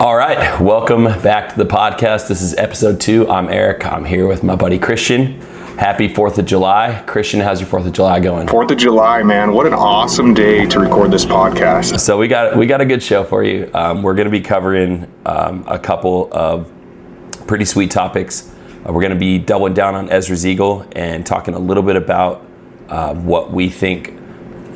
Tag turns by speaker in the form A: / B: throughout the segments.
A: All right, welcome back to the podcast. This is episode 2. I'm Eric. I'm here with my buddy Christian. Happy 4th of July. Christian, how's your 4th of July going?
B: 4th of July, man. What an awesome day to record this podcast.
A: So we got a good show for you. We're going to be covering a couple of pretty sweet topics. We're going to be doubling down on Ezra's eagle and talking a little bit about what we think,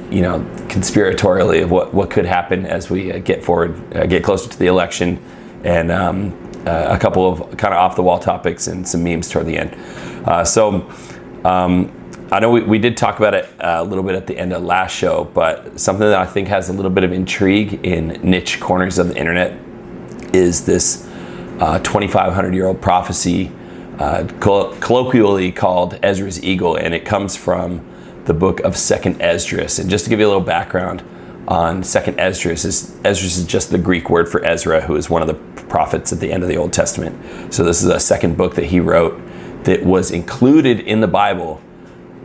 A: conspiratorially of what could happen as we get closer to the election, and a couple of kind of off the wall topics and some memes toward the end. I know we did talk about it a little bit at the end of last show, but something that I think has a little bit of intrigue in niche corners of the internet is this 2,500-year-old prophecy, colloquially called Ezra's eagle, and it comes from the book of 2nd Esdras. And just to give you a little background on 2nd Esdras, Esdras is just the Greek word for Ezra, who is one of the prophets at the end of the Old Testament. So this is a second book that he wrote that was included in the Bible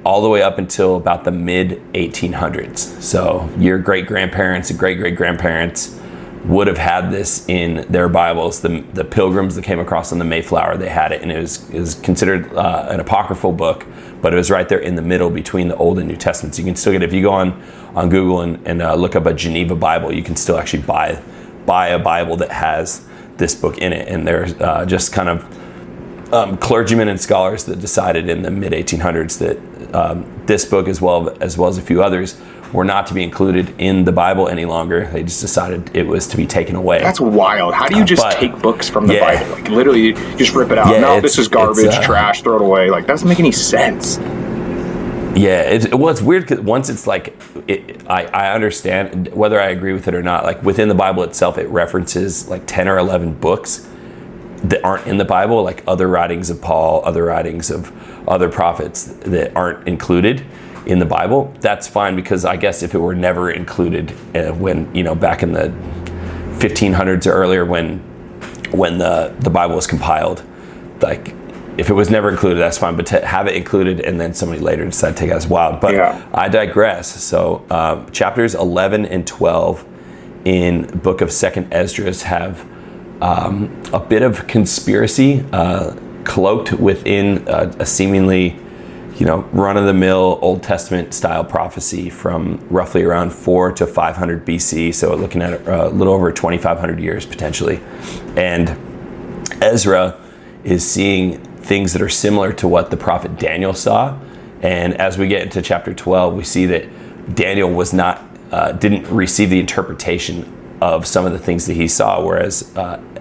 A: all the way up until about the mid-1800s. So your great-grandparents and great-great-grandparents would have had this in their Bibles. The pilgrims that came across on the Mayflower, they had it, and it was considered an apocryphal book, but it was right there in the middle between the Old and New Testaments. You can still get it. If you go on Google and look up a Geneva Bible, you can still actually buy a Bible that has this book in it. And there's just kind of clergymen and scholars that decided in the mid-1800s that this book, as well as a few others, were not to be included in the Bible any longer. They just decided it was to be taken away.
B: That's wild. How do you just take books from the Bible? Like, literally, you just rip it out. No, this is garbage, trash, throw it away. Like, that doesn't make any sense.
A: Yeah, it's weird because once it's like, I understand whether I agree with it or not. Like, within the Bible itself, it references like 10 or 11 books that aren't in the Bible, like other writings of Paul, other writings of other prophets that aren't included in the Bible. That's fine, because I guess if it were never included when, back in the 1500s or earlier when the Bible was compiled, like if it was never included, that's fine. But to have it included and then somebody later decide to take it as wild. But yeah. I digress. So chapters 11 and 12 in the book of 2nd Esdras have a bit of conspiracy cloaked within a seemingly run-of-the-mill Old Testament style prophecy from roughly around 4 to 500 BC. So looking at a little over 2,500 years potentially. And Ezra is seeing things that are similar to what the prophet Daniel saw. And as we get into chapter 12, we see that Daniel didn't receive the interpretation of some of the things that he saw, whereas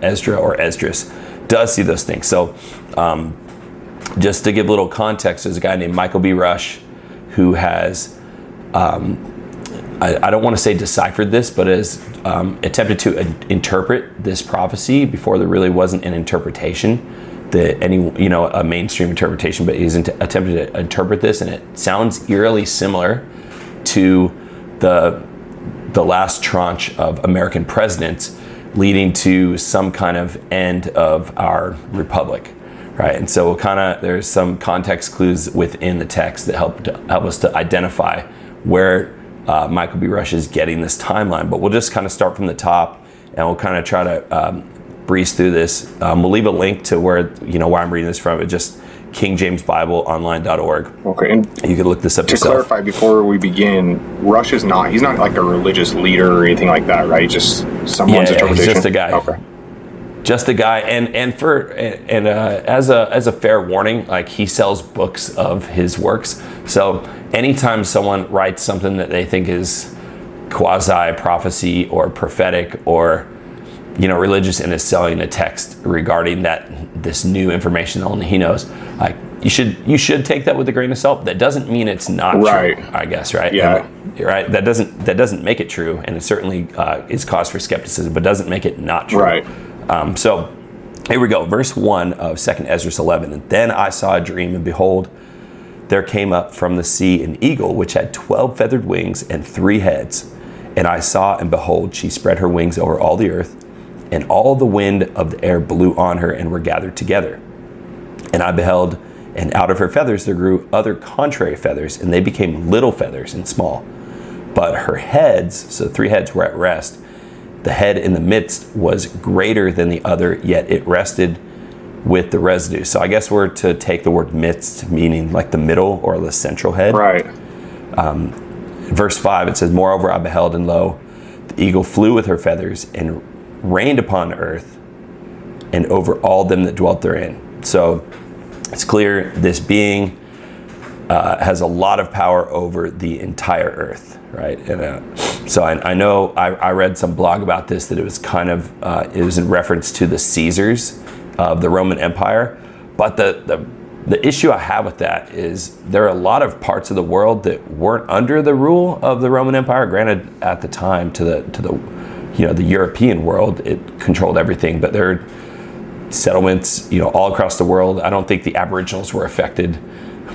A: Ezra or Esdras does see those things. So just to give a little context, there's a guy named Michael B. Rush who has, I don't want to say deciphered this, but has attempted to interpret this prophecy before there really wasn't an interpretation, a mainstream interpretation, but he's attempted to interpret this, and it sounds eerily similar to the last tranche of American presidents leading to some kind of end of our republic. Right, and so there's some context clues within the text that help us to identify where Michael B. Rush is getting this timeline. But we'll just kind of start from the top, and we'll kind of try to breeze through this. We'll leave a link to where I'm reading this from. It's just KingJamesBibleOnline.org.
B: Okay, and
A: you can look this up yourself.
B: To clarify before we begin, Rush he's not like a religious leader or anything like that, right? Just someone's interpretation.
A: He's just a guy.
B: Okay.
A: Just a guy, and as a fair warning, like, he sells books of his works. So anytime someone writes something that they think is quasi prophecy or prophetic or religious and is selling a text regarding this new information that only he knows, like, you should take that with a grain of salt. That doesn't mean it's not
B: right.
A: True, I guess, right?
B: Yeah.
A: Right. That doesn't make it true, and it certainly is cause for skepticism, but doesn't make it not true.
B: Right.
A: So here we go. Verse 1 of 2nd Esdras 11. And then I saw a dream, and behold, there came up from the sea an eagle, which had 12 feathered wings and 3 heads. And I saw, and behold, she spread her wings over all the earth, and all the wind of the air blew on her and were gathered together. And I beheld, and out of her feathers there grew other contrary feathers, and they became little feathers and small. But her heads, so 3 heads, were at rest, The head in the midst was greater than the other, yet it rested with the residue. So I guess we're to take the word midst, meaning like the middle or the central head.
B: Right.
A: Verse 5, it says, moreover, I beheld, and lo, the eagle flew with her feathers and rained upon earth and over all them that dwelt therein. So it's clear this being has a lot of power over the entire earth, right? And so I know I read some blog about this, that it was kind of, it was in reference to the Caesars of the Roman Empire. But the issue I have with that is there are a lot of parts of the world that weren't under the rule of the Roman Empire. Granted, at the time, to the European world, it controlled everything, but there are settlements, all across the world. I don't think the Aboriginals were affected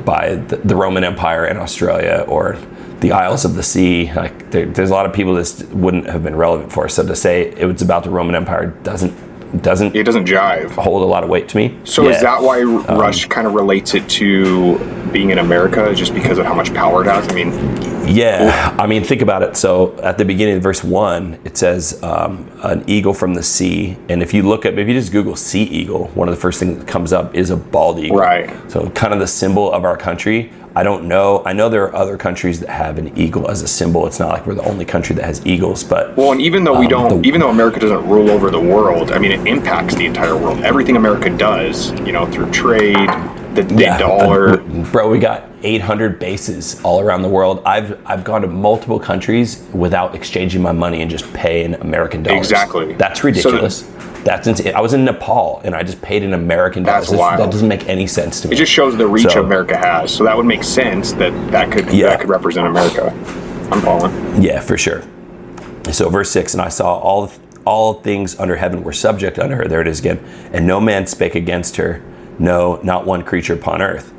A: by the Roman Empire in Australia or the Isles of the Sea. Like there's a lot of people this wouldn't have been relevant for. So to say it was about the Roman Empire doesn't
B: jive,
A: hold a lot of weight to me.
B: So is that why Rush kind of relates it to being in America, just because of how much power it has?
A: Think about it. So at the beginning of verse 1, it says an eagle from the sea. And if you just Google sea eagle, one of the first things that comes up is a bald eagle.
B: Right.
A: So kind of the symbol of our country. I don't know. I know there are other countries that have an eagle as a symbol. It's not like we're the only country that has eagles, but
B: and even though even though America doesn't rule over the world, it impacts the entire world. Everything America does, through trade, the dollar.
A: Bro, we got 800 bases all around the world. I've gone to multiple countries without exchanging my money and just paying American dollars.
B: Exactly.
A: That's ridiculous. That's insane. I was in Nepal and I just paid in American dollars.
B: That's wild.
A: That doesn't make any sense to me.
B: It just shows the reach America has. So that would make sense that could represent America. I'm following.
A: Yeah, for sure. So verse 6, and I saw all things under heaven were subject unto her. There it is again. And no man spake against her. No, not one creature upon earth.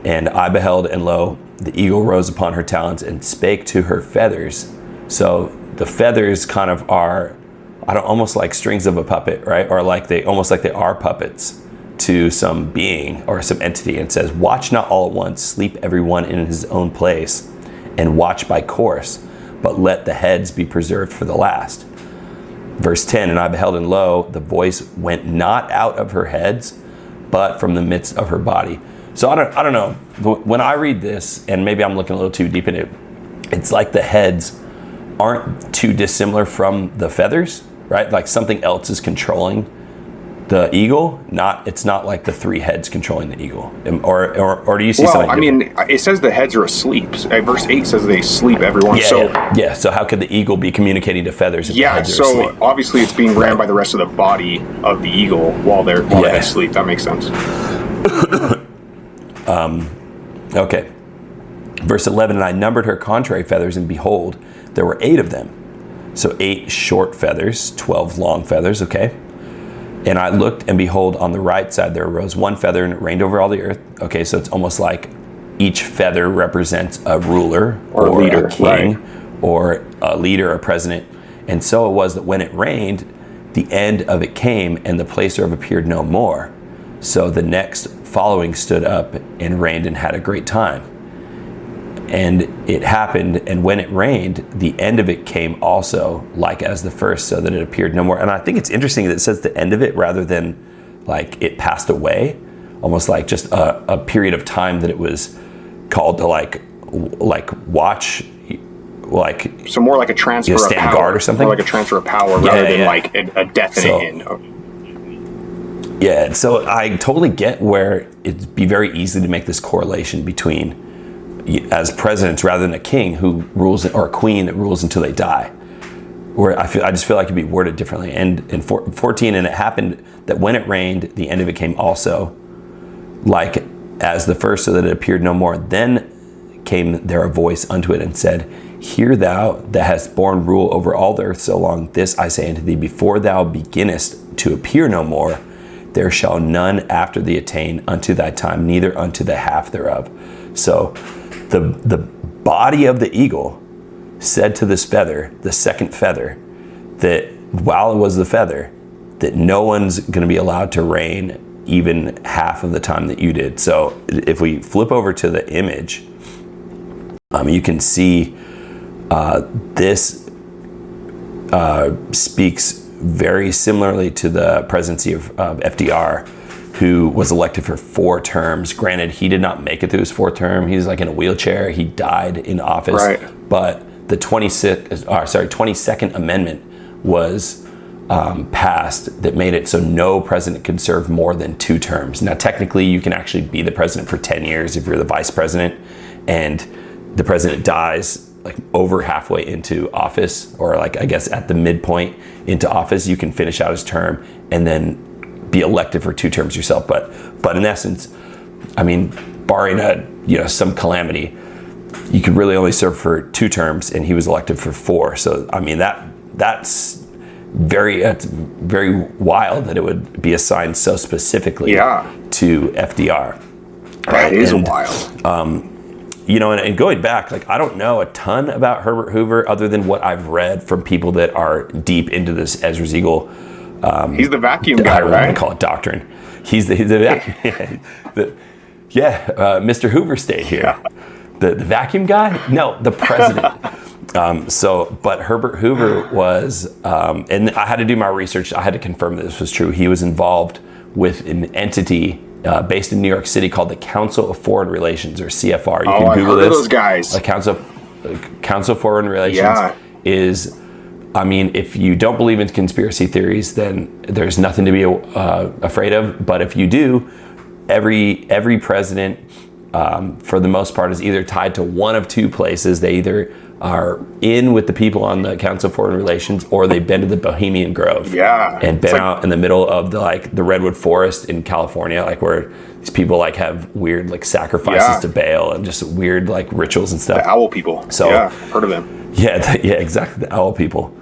A: And I beheld, and lo, the eagle rose upon her talons and spake to her feathers. So the feathers kind of are almost like strings of a puppet, right? Or they are puppets to some being or some entity, and says, watch not all at once, sleep every one in his own place, and watch by course, but let the heads be preserved for the last. Verse 10, and I beheld, and lo, the voice went not out of her heads, but from the midst of her body. So I don't know. When I read this, and maybe I'm looking a little too deep in it, it's like the heads aren't too dissimilar from the feathers, right? Like something else is controlling the eagle. It's not like the three heads controlling the eagle. Or do you see something different?
B: It says the heads are asleep. Verse 8 says they sleep, everyone.
A: Yeah. So how could the eagle be communicating to feathers if the heads are asleep?
B: So obviously it's being ran by the rest of the body of the eagle while they're asleep. That makes sense.
A: Okay. Verse 11, and I numbered her contrary feathers, and behold, there were 8 of them. So 8 short feathers, 12 long feathers, okay? And I looked, and behold, on the right side there arose one feather, and it rained over all the earth. Okay, so it's almost like each feather represents a ruler or a leader, a king, right, or a leader, a president. And so it was that when it rained, the end of it came, and the place thereof appeared no more. So the next following stood up and reigned and had a great time. And it happened, and when it rained, the end of it came also, like as the first, so that it appeared no more. And I think it's interesting that it says the end of it rather than like it passed away, almost like just a period of time that it was called to like watch, like
B: so more like a transfer of power,
A: guard or something,
B: more like a transfer of power rather than like a definite end.
A: Yeah, so I totally get where it'd be very easy to make this correlation between as presidents rather than a king who rules, or a queen that rules until they die. Where I just feel like it'd be worded differently. And in 14, and it happened that when it rained, the end of it came also, like as the first, so that it appeared no more. Then came there a voice unto it and said, hear thou that hast borne rule over all the earth so long, this I say unto thee, before thou beginnest to appear no more, there shall none after thee attain unto thy time, neither unto the half thereof. So the body of the eagle said to this feather, the second feather, that while it was the feather, that no one's going to be allowed to reign even half of the time that you did. So if we flip over to the image, you can see this speaks very similarly to the presidency of FDR, who was elected for 4 terms. Granted, he did not make it through his 4th term. He was like in a wheelchair. He died in office.
B: Right.
A: But the 22nd Amendment was passed that made it so no president could serve more than 2 terms. Now, technically, you can actually be the president for 10 years if you're the vice president, and the president dies like over halfway into office, or like I guess at the midpoint into office. You can finish out his term and then be elected for 2 terms yourself. But in essence, I mean, barring some calamity, you could really only serve for 2 terms, and he was elected for 4. So I mean that's very wild that it would be assigned so specifically to FDR.
B: That is wild.
A: And going back, like, I don't know a ton about Herbert Hoover other than what I've read from people that are deep into this Ezra Ziegel.
B: He's the vacuum guy, right?
A: I want to call it doctrine. He's the vacuum. Mr. Hoover stayed here.
B: Yeah.
A: The vacuum guy? No, the president. But Herbert Hoover was, and I had to do my research. I had to confirm that this was true. He was involved with an entity based in New York City called the Council of Foreign Relations, or CFR. You can Google this.
B: Those guys.
A: The Council of Foreign Relations is, I mean, if you don't believe in conspiracy theories, then there's nothing to be afraid of. But if you do, every president, for the most part, is either tied to one of 2 places. They either are in with the people on the Council of Foreign Relations, or they've been to the Bohemian Grove. And been out in the middle of the redwood forest in California, like where these people like have weird like sacrifices to Baal and just weird like rituals and stuff.
B: The owl people. So I've heard of them.
A: Yeah, exactly. The owl people.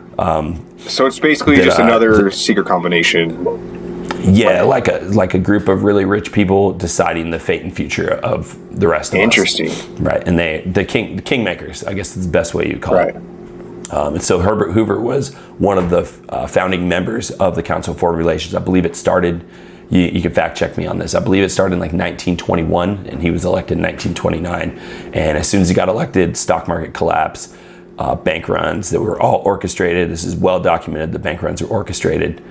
B: So it's basically just another secret combination.
A: Yeah, like a group of really rich people deciding the fate and future of the rest of us.
B: Interesting.
A: Right, and the kingmakers, I guess is the best way you call it. And so Herbert Hoover was one of the founding members of the Council of Foreign Relations. I believe it started, you can fact check me on this, I believe it started in like 1921, and he was elected in 1929. And as soon as he got elected, stock market collapse, bank runs that were all orchestrated. This is well documented. The bank runs were orchestrated,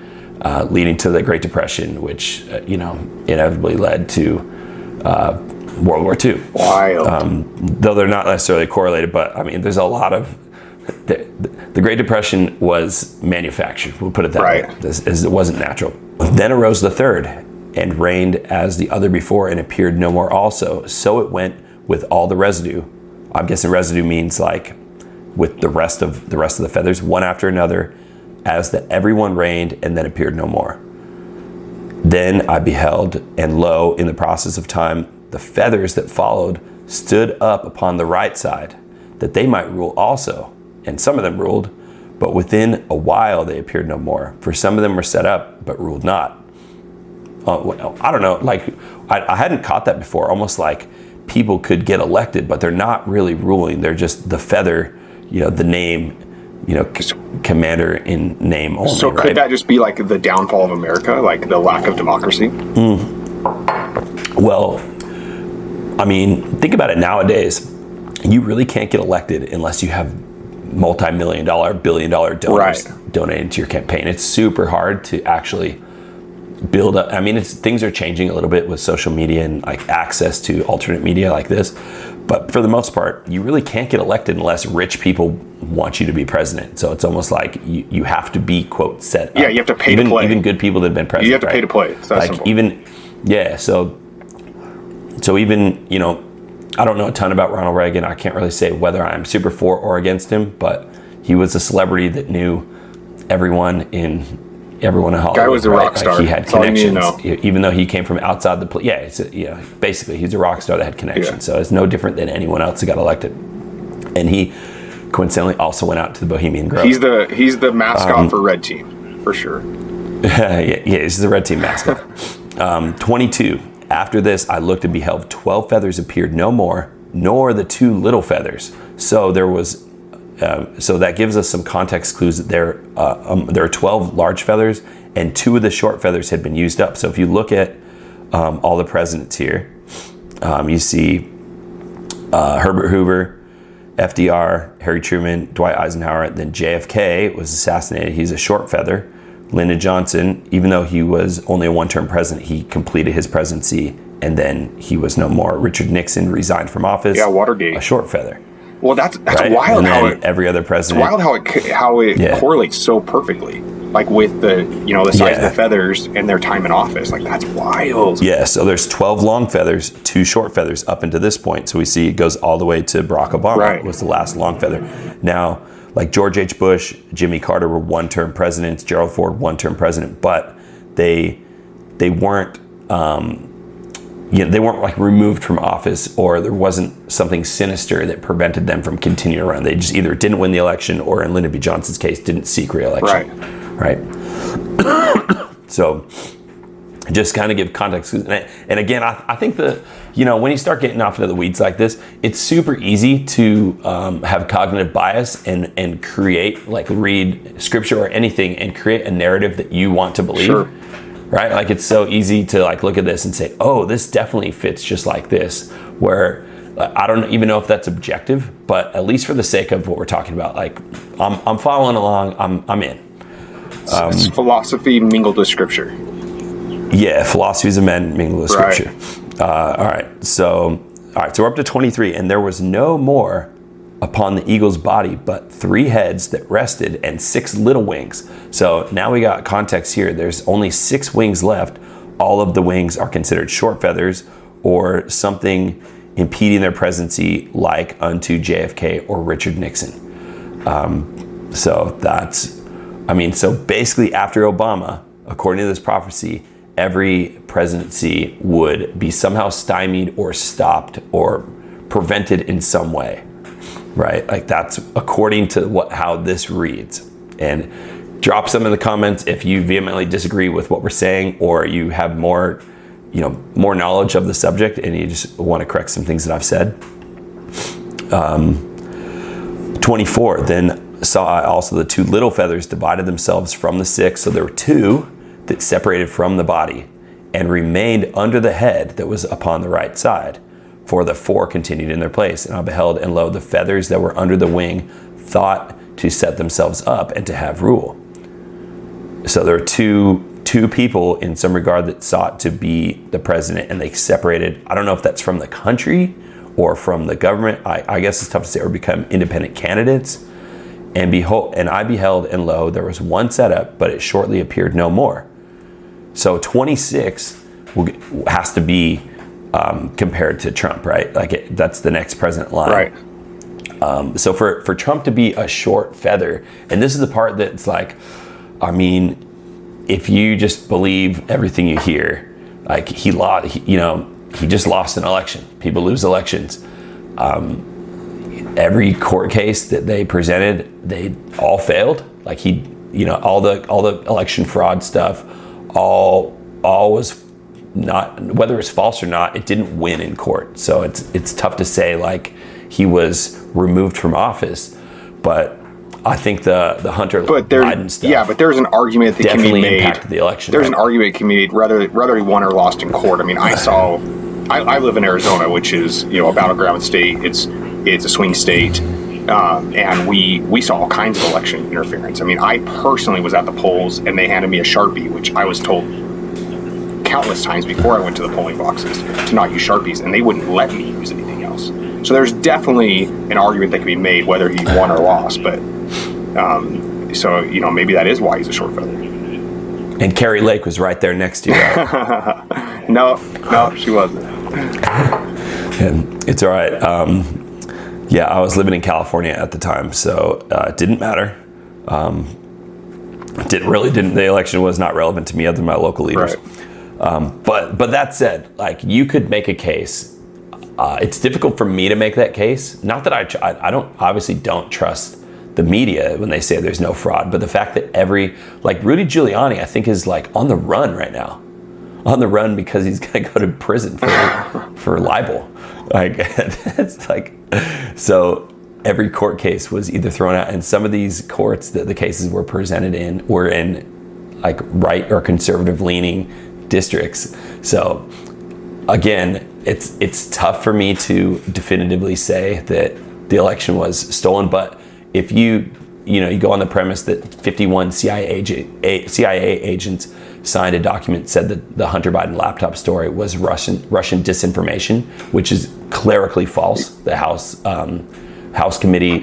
A: leading to the Great Depression, which inevitably led to World War II.
B: Wild.
A: Though they're not necessarily correlated, but I mean, there's a lot of the Great Depression was manufactured. We'll put it that way, as it wasn't natural. Then arose the third, and reigned as the other before, and appeared no more also. So it went with all the residue. I'm guessing residue means like with the rest of the feathers, one after another, as that everyone reigned, and then appeared no more. Then I beheld, and lo, in the process of time, the feathers that followed stood up upon the right side, that they might rule also. And some of them ruled, but within a while they appeared no more. For some of them were set up, but ruled not. Well, I don't know, like, I hadn't caught that before. Almost like people could get elected, but they're not really ruling. They're just the feather, the name, commander in name only.
B: So could that just be like the downfall of America, like the lack of democracy?
A: Well, I mean, think about it nowadays. You really can't get elected unless you have multi-million-dollar, billion-dollar donors donating to your campaign. It's super hard to actually build up. I mean, things are changing a little bit with social media and like access to alternate media like this. But for the most part, you really can't get elected unless rich people want you to be president. So it's almost like you have to be, quote, set up.
B: Yeah, you have to pay to play.
A: Even good people that have been president.
B: You have to pay to play. It's that simple.
A: So even, I don't know a ton about Ronald Reagan. I can't really say whether I'm super for or against him, but he was a celebrity that knew everyone in Hollywood.
B: Guy was a rock star.
A: He had connections, even though he came from outside the place. Basically, he's a rock star that had connections. So it's no different than anyone else that got elected. And he coincidentally also went out to the Bohemian Grove.
B: He's the mascot for Red Team, for sure.
A: He's the Red Team mascot. 22. After this, I looked and beheld 12 feathers appeared no more, nor the 2 little feathers. So there was. So that gives us some context clues that there are 12 large feathers, and 2 of the short feathers had been used up. So if you look at all the presidents here, you see Herbert Hoover, FDR, Harry Truman, Dwight Eisenhower. Then JFK was assassinated. He's a short feather. Lyndon Johnson, even though he was only a one-term president, he completed his presidency and then he was no more. Richard Nixon resigned from office.
B: Yeah, Watergate.
A: A short feather.
B: Well, that's
A: right?
B: wild.
A: And then every other president.
B: It's wild how it correlates so perfectly, like with the the size of the feathers and their time in office. Like, that's wild.
A: Yeah. So there's 12 long feathers, 2 short feathers up into this point. So we see it goes all the way to Barack Obama was the last long feather. Now, like George H. Bush, Jimmy Carter were one-term presidents. Gerald Ford, one-term president, but they weren't. They weren't like removed from office, or there wasn't something sinister that prevented them from continuing around. They just either didn't win the election, or in Lyndon B. Johnson's case, didn't seek re-election. Right. So just kind of give context. And again, I think when you start getting off into the weeds like this, it's super easy to have cognitive bias and create, like, read scripture or anything and create a narrative that you want to believe.
B: Sure.
A: Right? Like, it's so easy to like look at this and say, oh, this definitely fits just like this, where I don't even know if that's objective, but at least for the sake of what we're talking about, like, I'm following along, I'm in.
B: It's philosophy mingled with scripture.
A: Yeah, philosophies of men mingled with scripture. All right, so we're up to 23, and there was no more upon the eagle's body, but 3 heads that rested and 6 little wings. So now we got context here. There's only 6 wings left. All of the wings are considered short feathers or something impeding their presidency, like unto JFK or Richard Nixon. So basically after Obama, according to this prophecy, every presidency would be somehow stymied or stopped or prevented in some way. Right, like that's according to how this reads. And drop some in the comments if you vehemently disagree with what we're saying, or you have more knowledge of the subject and you just want to correct some things that I've said. 24. Then saw I also the 2 little feathers divided themselves from the 6, so there were 2 that separated from the body and remained under the head that was upon the right side. For the 4 continued in their place. And I beheld, and lo, the feathers that were under the wing thought to set themselves up and to have rule. So there are two people in some regard that sought to be the president, and they separated. I don't know if that's from the country or from the government. I guess it's tough to say, or become independent candidates. And behold, and I beheld, and lo, there was one set up, but it shortly appeared no more. So 26 has to be compared to Trump, right? Like that's the next president line.
B: Right.
A: So for Trump to be a short feather, and this is the part that's like, I mean, if you just believe everything you hear, like he just lost an election. People lose elections. Every court case that they presented, they all failed. Like all the election fraud stuff, all was not, whether it's false or not, it didn't win in court. So it's tough to say like he was removed from office, but I think the Hunter Biden stuff.
B: Yeah, but there's an argument that can be made.
A: Impacted the election.
B: There's an argument that can be made whether he won or lost in court. I mean, I live in Arizona, which is a battleground state. It's a swing state, and we saw all kinds of election interference. I mean, I personally was at the polls, and they handed me a Sharpie, which I was told countless times before I went to the polling boxes to not use Sharpies, and they wouldn't let me use anything else. So there's definitely an argument that can be made whether he won or lost, but maybe that is why he's a short feather.
A: And Carrie Lake was right there next to you. Right?
B: No, she wasn't.
A: And it's all right. I was living in California at the time, so it didn't matter. The election was not relevant to me other than my local leaders.
B: Right.
A: But that said, like, you could make a case. It's difficult for me to make that case. Not that I don't trust the media when they say there's no fraud, but the fact that Rudy Giuliani, I think, is like on the run right now. On the run because he's going to go to prison for libel. Like, it's like, so every court case was either thrown out, and some of these courts that the cases were presented in were in like right or conservative leaning districts. So again, it's tough for me to definitively say that the election was stolen. But if you go on the premise that 51 CIA agents signed a document said that the Hunter Biden laptop story was Russian disinformation, which is clerically false. The House committee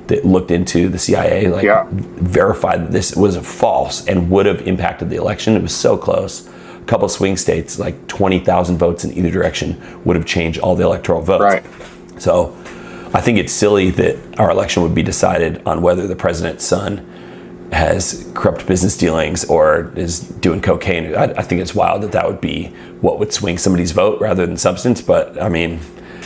A: that looked into the CIA verified that this was false and would have impacted the election. It was so close. A couple swing states, like 20,000 votes in either direction, would have changed all the electoral votes.
B: Right.
A: So I think it's silly that our election would be decided on whether the president's son has corrupt business dealings or is doing cocaine. I think it's wild that would be what would swing somebody's vote rather than substance. But I mean,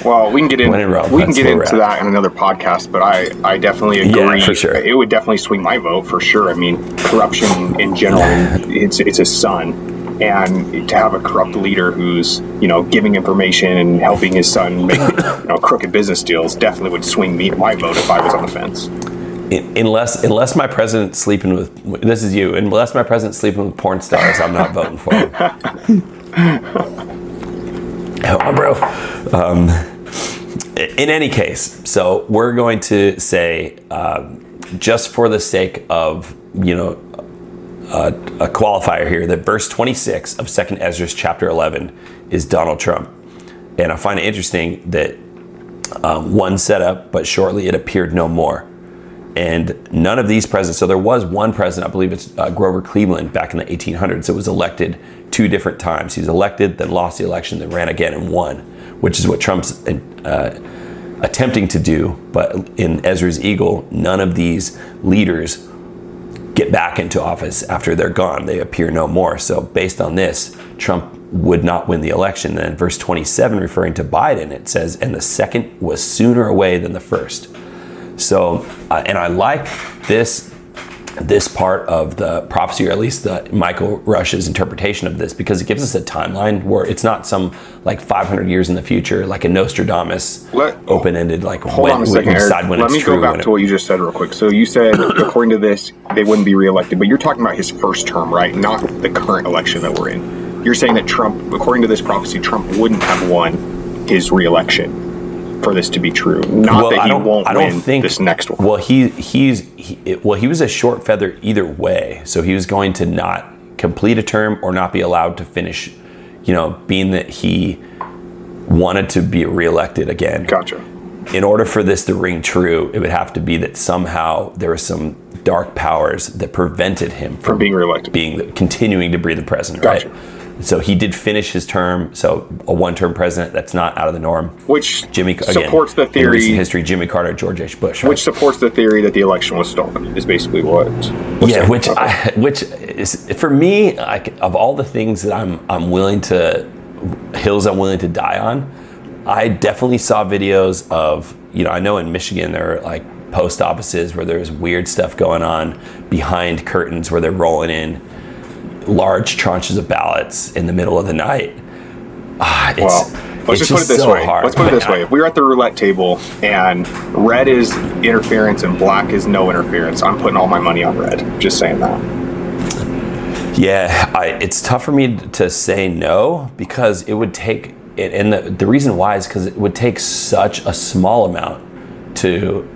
B: well, we can get into that in another podcast. But I definitely agree.
A: Yeah, for sure.
B: It would definitely swing my vote for sure. I mean, corruption in general, it's his son. And to have a corrupt leader who's, giving information and helping his son make, crooked business deals definitely would swing my vote if I was on the fence.
A: Unless my president's sleeping with, this is you, unless my president's sleeping with porn stars, I'm not voting for him. Come on, bro. In any case, so we're going to say, just for the sake of, a qualifier here, that verse 26 of 2 Ezra chapter 11 is Donald Trump. And I find it interesting that one set up, but shortly it appeared no more. And none of these presidents, so there was one president, I believe it's Grover Cleveland, back in the 1800s, that was elected 2 different times. He was elected, then lost the election, then ran again and won, which is what Trump's attempting to do. But in Ezra's Eagle, none of these leaders get back into office after they're gone. They appear no more. So based on this, Trump would not win the election. And in verse 27, referring to Biden, it says, and the second was sooner away than the first. So, and I like this part of the prophecy, or at least the Michael Rush's interpretation of this, because it gives us a timeline where it's not some 500 years in the future, like a Nostradamus open-ended,
B: hold on a second, Eric. Let me go back to what you just said real quick. So you said, according to this, they wouldn't be reelected, but you're talking about his first term, right? Not the current election that we're in. You're saying that Trump, according to this prophecy, Trump wouldn't have won his reelection for this to be true. Not that he won't win this next one.
A: Well, he was a short feather either way. So he was going to not complete a term or not be allowed to finish, being that he wanted to be reelected again.
B: Gotcha.
A: In order for this to ring true, it would have to be that somehow there were some dark powers that prevented him from
B: being reelected,
A: continuing to be the president. Gotcha. Right? So he did finish his term. So a one-term president, that's not out of the norm.
B: Which supports the theory in
A: recent history, Jimmy Carter, George H. Bush. Right?
B: Which supports the theory that the election was stolen. Is basically what.
A: Which is for me, of all the things that I'm willing to die on, I definitely saw videos of, I know in Michigan there are post offices where there's weird stuff going on behind curtains where they're rolling in large tranches of ballots in the middle of the night.
B: Let's just put it this way. Let's put it this way. If we were at the roulette table and red is interference and black is no interference, I'm putting all my money on red. Just saying that.
A: Yeah, it's tough for me to say no, because it would take, and the reason why is because it would take such a small amount to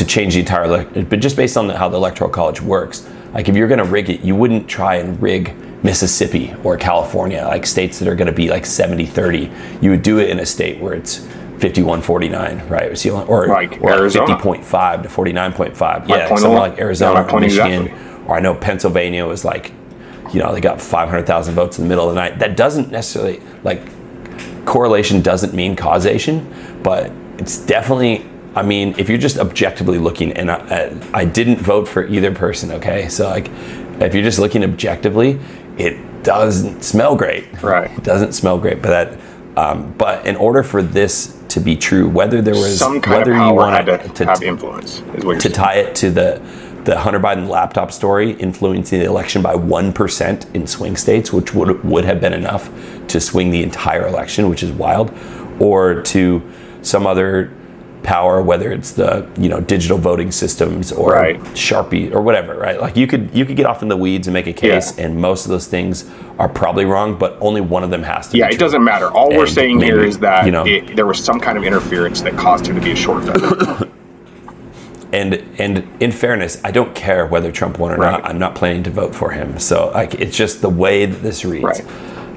A: change the entire election. But just based on how the Electoral College works, if you're going to rig it, you wouldn't try and rig Mississippi or California, states that are going to be 70-30. You would do it in a state where it's 51-49, right? Or 50.5 to 49.5. Yeah, somewhere like Arizona or Michigan. Exactly. Or I know Pennsylvania was they got 500,000 votes in the middle of the night. That doesn't necessarily, correlation doesn't mean causation, but it's definitely, if you're just objectively looking, and I didn't vote for either person, okay? So if you're just looking objectively, it doesn't smell great.
B: Right.
A: It doesn't smell great, but but in order for this to be true, whether there was
B: some kind of power had to have influence, is what you're saying.
A: Tie it to the Hunter Biden laptop story influencing the election by 1% in swing states, which would have been enough to swing the entire election, which is wild, or to some other power, whether it's the digital voting systems or Sharpie or whatever, right? Like you could get off in the weeds and make a case, and most of those things are probably wrong, but only one of them has to be true.
B: It doesn't matter. All we're saying here is that there was some kind of interference that caused him to be a short feather.
A: And in fairness, I don't care whether Trump won or not. I'm not planning to vote for him. So it's just the way that this reads.
B: Right.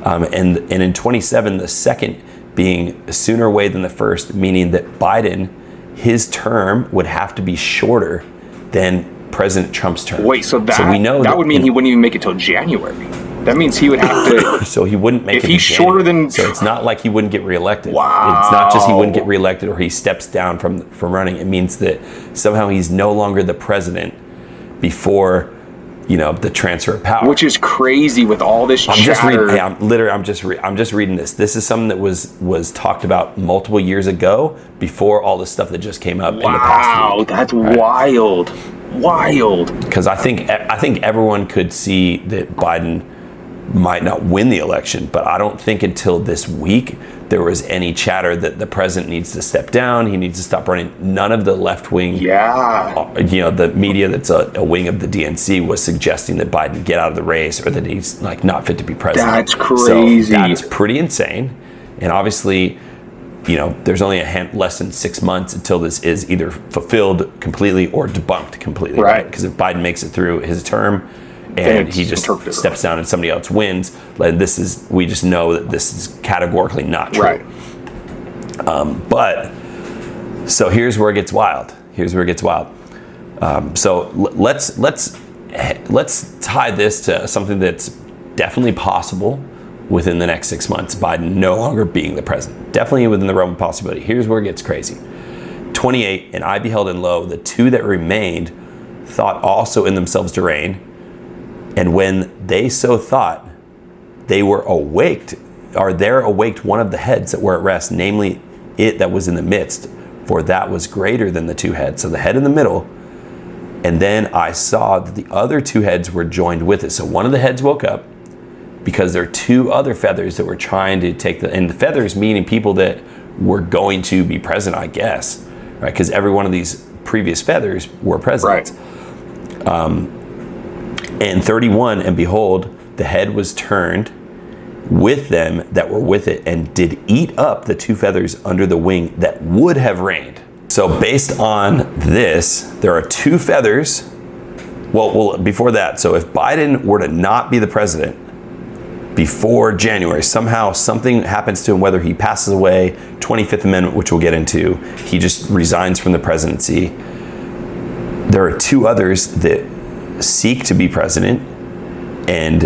A: And in 27, the second being a sooner way than the first, meaning that Biden, his term would have to be shorter than President Trump's term.
B: Wait, so we know that would mean he wouldn't even make it till January. That means he would have to.
A: So he wouldn't make it.
B: If he's shorter than.
A: So it's not like he wouldn't get reelected.
B: Wow.
A: It's not just he wouldn't get reelected or he steps down from running. It means that somehow he's no longer the president before, the transfer of power.
B: Which is crazy with all this chatter.
A: I'm just reading this. This is something that was talked about multiple years ago before all the stuff that just came up in the past week.
B: Wow, that's wild. Wild.
A: Because I think everyone could see that Biden might not win the election, but I don't think until this week there was any chatter that the president needs to step down, he needs to stop running. None of the left wing, the media that's a wing of the DNC was suggesting that Biden get out of the race or that he's not fit to be president.
B: That's crazy.
A: So that's pretty insane. And obviously, there's only less than 6 months until this is either fulfilled completely or debunked completely, right? Because if Biden makes it through his term and he just steps down and somebody else wins, we just know that this is categorically not true.
B: Right.
A: But so here's where it gets wild. So let's tie this to something that's definitely possible within the next 6 months. Biden no longer being the president, definitely within the realm of possibility. Here's where it gets crazy. 28, and I beheld and lo, the two that remained thought also in themselves to reign. And when they so thought, they were awaked, or there awaked one of the heads that were at rest, namely it that was in the midst, for that was greater than the two heads. So the head in the middle, and then I saw that the other two heads were joined with it. So one of the heads woke up because there are two other feathers that were trying to take and the feathers meaning people that were going to be president, I guess, right? Because every one of these previous feathers were presidents.
B: Right.
A: And 31, and behold, the head was turned with them that were with it, and did eat up the two feathers under the wing that would have reigned. So based on this, there are two feathers. Well, before that, so if Biden were to not be the president before January, somehow something happens to him, whether he passes away, 25th Amendment, which we'll get into, he just resigns from the presidency. There are two others that seek to be president, and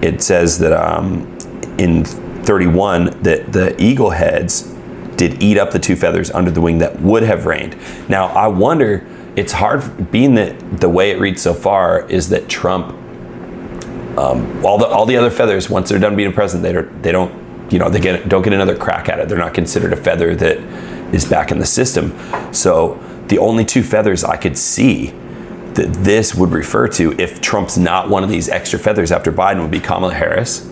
A: it says that in 31 that the eagle heads did eat up the two feathers under the wing that would have reigned. Now I wonder, it's hard, being that the way it reads so far is that Trump, all the other feathers, once they're done being president, they don't get another crack at it. They're not considered a feather that is back in the system. So the only two feathers I could see that this would refer to, if Trump's not one of these extra feathers after Biden, would be Kamala Harris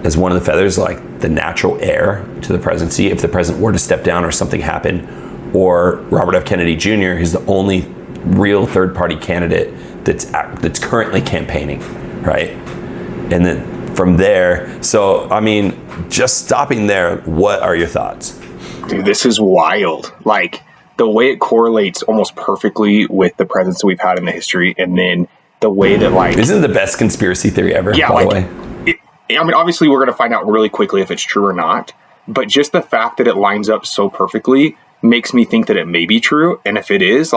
A: as one of the feathers, like the natural heir to the presidency if the president were to step down or something happened, or Robert F. Kennedy Jr., who's the only real third-party candidate that's currently campaigning, right? And then from there, so I mean, just stopping there, what are your thoughts?
B: Dude, this is wild. Like, the way it correlates almost perfectly with the presidents we've had in the history, and then the way that,
A: isn't it the best conspiracy theory ever?
B: Yeah,
A: by the way.
B: Obviously we're going to find out really quickly if it's true or not, but just the fact that it lines up so perfectly makes me think that it may be true. And if it is,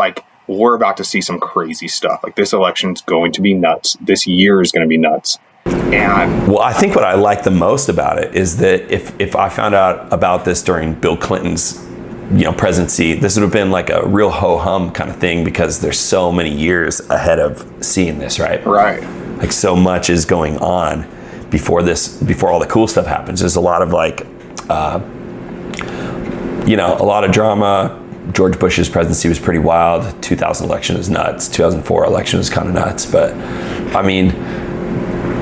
B: we're about to see some crazy stuff. This election's going to be nuts. This year is going to be nuts. And
A: well, I think what I like the most about it is that if I found out about this during Bill Clinton's presidency, this would have been like a real ho-hum kind of thing, because there's so many years ahead of seeing this, right?
B: Right.
A: So much is going on before all the cool stuff happens. There's a lot of a lot of drama. George Bush's presidency was pretty wild. 2000 election was nuts. 2004 election was kind of nuts. But I mean,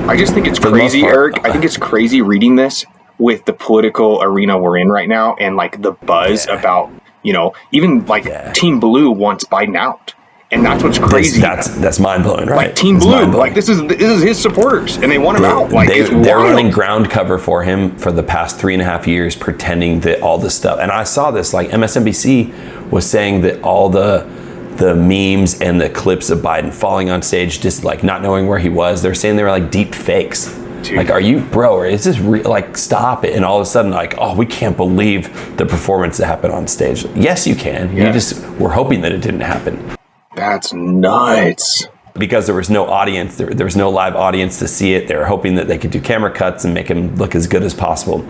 B: I just think it's crazy, Eric. I think it's crazy reading this with the political arena we're in right now, and the buzz about Even like Team Blue wants Biden out. And that's what's crazy.
A: That's mind blowing, right?
B: Like Team Blue, like this is his supporters, and they want him out. Like
A: they're running ground cover for him for the past 3.5 years, pretending that all this stuff. And I saw this, like MSNBC was saying that all the memes and the clips of Biden falling on stage, just like not knowing where he was, they're saying they were like deep fakes. Dude. Like, are you, bro? Or is this real? Like, stop it! And all of a sudden, like, oh, we can't believe the performance that happened on stage. Yes, you can. Yeah. We're hoping that it didn't happen.
B: That's nuts.
A: Because there was no audience, there was no live audience to see it. They were hoping that they could do camera cuts and make him look as good as possible.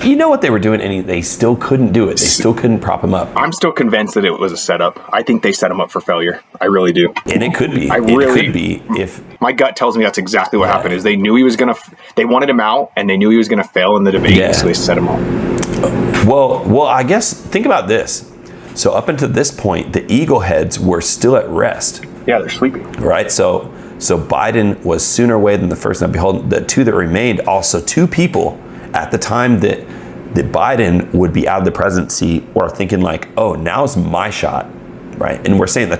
A: You know what they were doing, and they still couldn't do it. They still couldn't prop him up.
B: I'm still convinced that it was a setup. I think they set him up for failure. I really do.
A: And it could be. It could be if
B: my gut tells me that's exactly what happened. Is they knew he was gonna. They wanted him out, and they knew he was gonna fail in the debate, so they set him up.
A: Well, I guess think about this. So up until this point, the eagle heads were still at rest.
B: Yeah, they're sleeping.
A: Right. So Biden was sooner away than the first. Now, behold, the two that remained, also two people at the time that Biden would be out of the presidency, were thinking like, oh, now's my shot. Right. And we're saying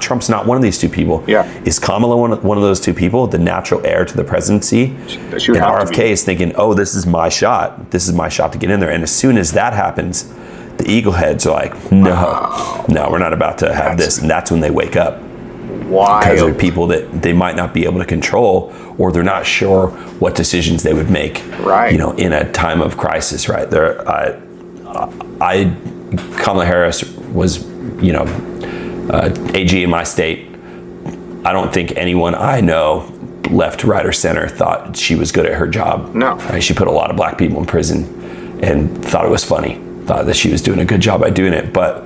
A: Trump's not one of these two people.
B: Yeah.
A: Is Kamala one of those two people, the natural heir to the presidency? And RFK is thinking, oh, this is my shot. This is my shot to get in there. And as soon as that happens, the eagle heads are like, no, we're not about to have this. And that's when they wake up.
B: Why?
A: Because they're people that they might not be able to control, or they're not sure what decisions they would make,
B: right?
A: In a time of crisis, right? Kamala Harris was, AG in my state. I don't think anyone I know, left, right, or center, thought she was good at her job.
B: No.
A: Right? She put a lot of black people in prison and thought it was funny. Thought that she was doing a good job by doing it. But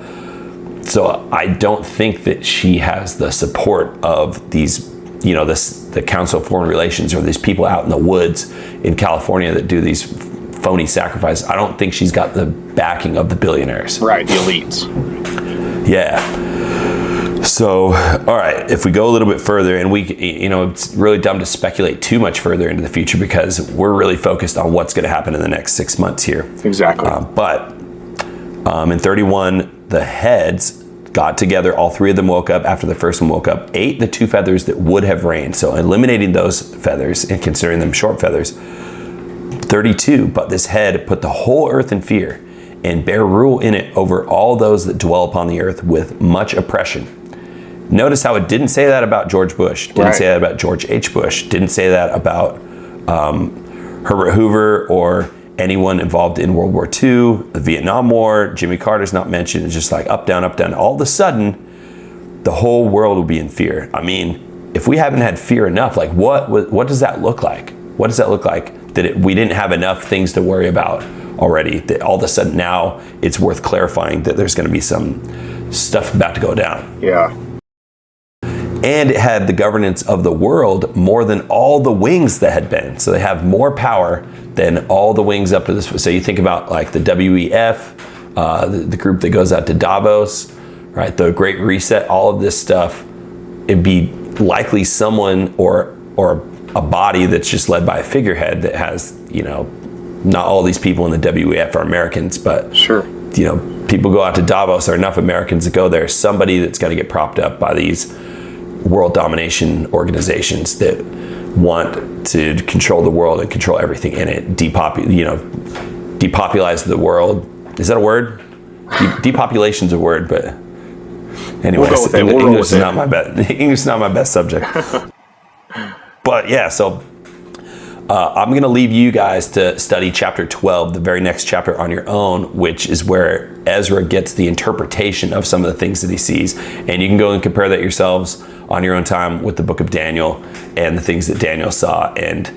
A: so I don't think that she has the support of these, the Council of Foreign Relations, or these people out in the woods in California that do these phony sacrifices. I don't think she's got the backing of the billionaires.
B: Right, the elites.
A: Yeah. So, all right, if we go a little bit further, and it's really dumb to speculate too much further into the future, because we're really focused on what's going to happen in the next 6 months here.
B: Exactly.
A: But in 31, the heads got together. All three of them woke up after the first one woke up, ate the 2 feathers that would have reigned. So eliminating those feathers and considering them short feathers. 32, but this head put the whole earth in fear and bear rule in it over all those that dwell upon the earth with much oppression. Notice how it didn't say that about George Bush, didn't say that about George H. Bush, didn't say that about Herbert Hoover or anyone involved in World War II, the Vietnam War. Jimmy Carter's not mentioned. It's just like up, down, up, down. All of a sudden, the whole world will be in fear. I mean, if we haven't had fear enough, like what does that look like? What does that look like? That we didn't have enough things to worry about already, that all of a sudden now it's worth clarifying that there's going to be some stuff about to go down.
B: Yeah.
A: And it had the governance of the world more than all the wings that had been. So they have more power than all the wings up to this. So you think about like the WEF, the group that goes out to Davos, right? The Great Reset, all of this stuff. It'd be likely someone or a body that's just led by a figurehead that has, not all these people in the WEF are Americans, but
B: sure,
A: people go out to Davos. There are enough Americans that go there. Somebody that's going to get propped up by these world domination organizations that want to control the world and control everything in it. Depopulize the world. Is that a word? Depopulation's a word, but anyways, English is not my best. English is not my best subject. But yeah, so I'm going to leave you guys to study chapter 12, the very next chapter, on your own, which is where Ezra gets the interpretation of some of the things that he sees. And you can go and compare that yourselves on your own time with the book of Daniel and the things that Daniel saw. And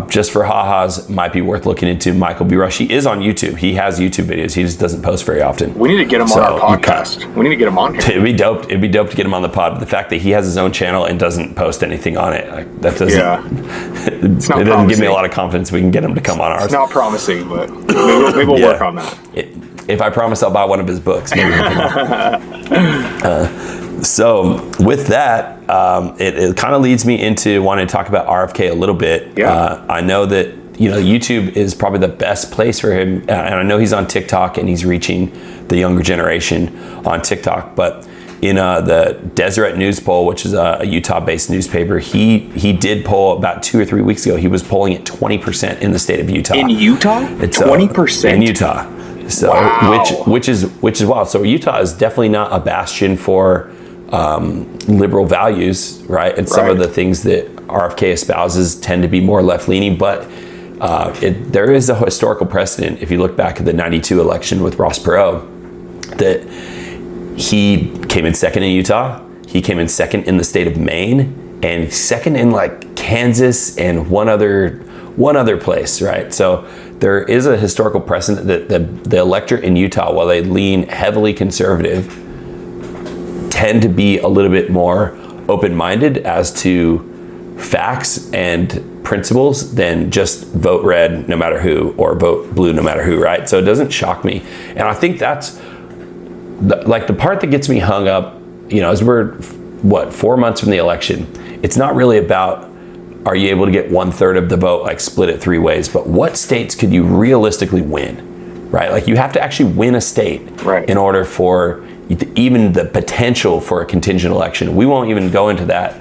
A: just for ha-has, might be worth looking into Michael B. Rush. He is on YouTube. He has YouTube videos. He just doesn't post very often.
B: We need to get him on our podcast. We need to get him on here.
A: It'd be dope. It'd be dope to get him on the pod. But the fact that he has his own channel and doesn't post anything on it, that doesn't.
B: Yeah.
A: It doesn't give me a lot of confidence we can get him to come on ours.
B: It's not promising, but maybe we'll work on that.
A: If I promise I'll buy one of his books, maybe we'll come on. So with that, it kind of leads me into wanting to talk about RFK a little bit.
B: Yeah.
A: I know that YouTube is probably the best place for him. And I know he's on TikTok and he's reaching the younger generation on TikTok. But in the Deseret News poll, which is a Utah-based newspaper, he did poll about 2 or 3 weeks ago. He was polling at 20% in the state of Utah.
B: In Utah?
A: It's
B: 20%?
A: In Utah. So
B: wow.
A: which is wild. So Utah is definitely not a bastion for liberal values, right? And some of the things that RFK espouses tend to be more left-leaning, but there is a historical precedent. If you look back at the '92 election with Ross Perot, that he came in second in Utah, he came in second in the state of Maine, and second in like Kansas and one other place, right? So there is a historical precedent that the electorate in Utah, while they lean heavily conservative, tend to be a little bit more open-minded as to facts and principles than just vote red no matter who or vote blue no matter who, right? So it doesn't shock me. And I think that's the part that gets me hung up, as we're 4 months from the election, it's not really about are you able to get 1/3 of the vote, like split it 3 ways, but what states could you realistically win, right? Like you have to actually win a state in order for even the potential for a contingent election. We won't even go into that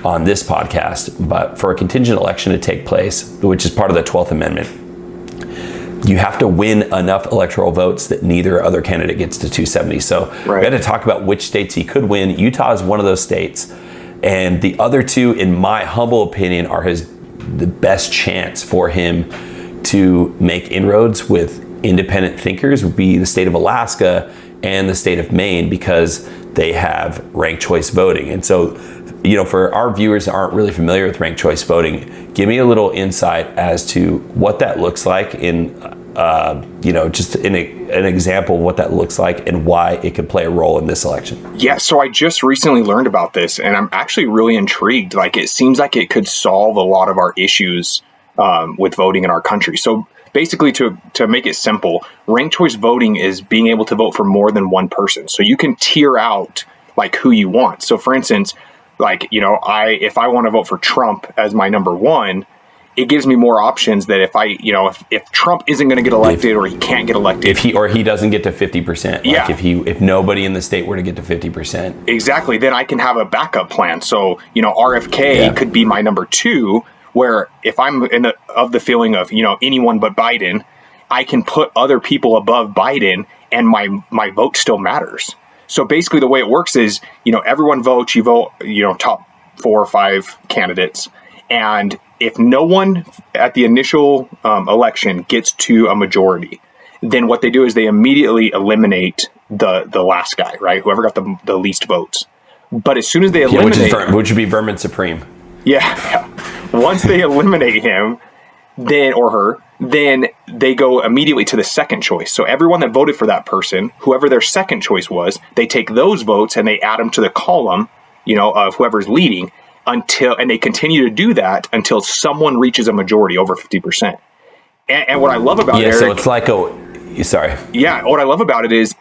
A: on this podcast, but for a contingent election to take place, which is part of the 12th Amendment, you have to win enough electoral votes that neither other candidate gets to 270. So we had to talk about which states he could win. Utah is one of those states. And the other two, in my humble opinion, are the best chance for him to make inroads with independent thinkers would be the state of Alaska and the state of Maine, because they have ranked choice voting. And so, for our viewers that aren't really familiar with ranked choice voting, give me a little insight as to what that looks like in, just an example of what that looks like and why it could play a role in this election.
B: Yeah, so I just recently learned about this, and I'm actually really intrigued. Like, it seems like it could solve a lot of our issues with voting in our country. So basically, to make it simple, ranked choice voting is being able to vote for more than one person. So you can tier out like who you want. So for instance, like, if I want to vote for Trump as my number one, it gives me more options that if Trump isn't going to get elected or he can't get elected,
A: if he doesn't get to 50%, like if nobody in the state were to get to 50%,
B: exactly, then I can have a backup plan. So RFK could be my number two, where if I'm of the feeling of anyone but Biden, I can put other people above Biden, and my vote still matters. So basically, the way it works is everyone votes. You vote top 4 or 5 candidates, and if no one at the initial election gets to a majority, then what they do is they immediately eliminate the last guy, right? Whoever got the least votes. But as soon as they eliminate,
A: which would be Vermin Supreme.
B: Yeah. Once they eliminate him, then or her, then they go immediately to the second choice. So everyone that voted for that person, whoever their second choice was, they take those votes and they add them to the column, of whoever's leading, and they continue to do that until someone reaches a majority over 50%. And what I love about it, Eric,
A: so it's like sorry.
B: Yeah, what I love about it is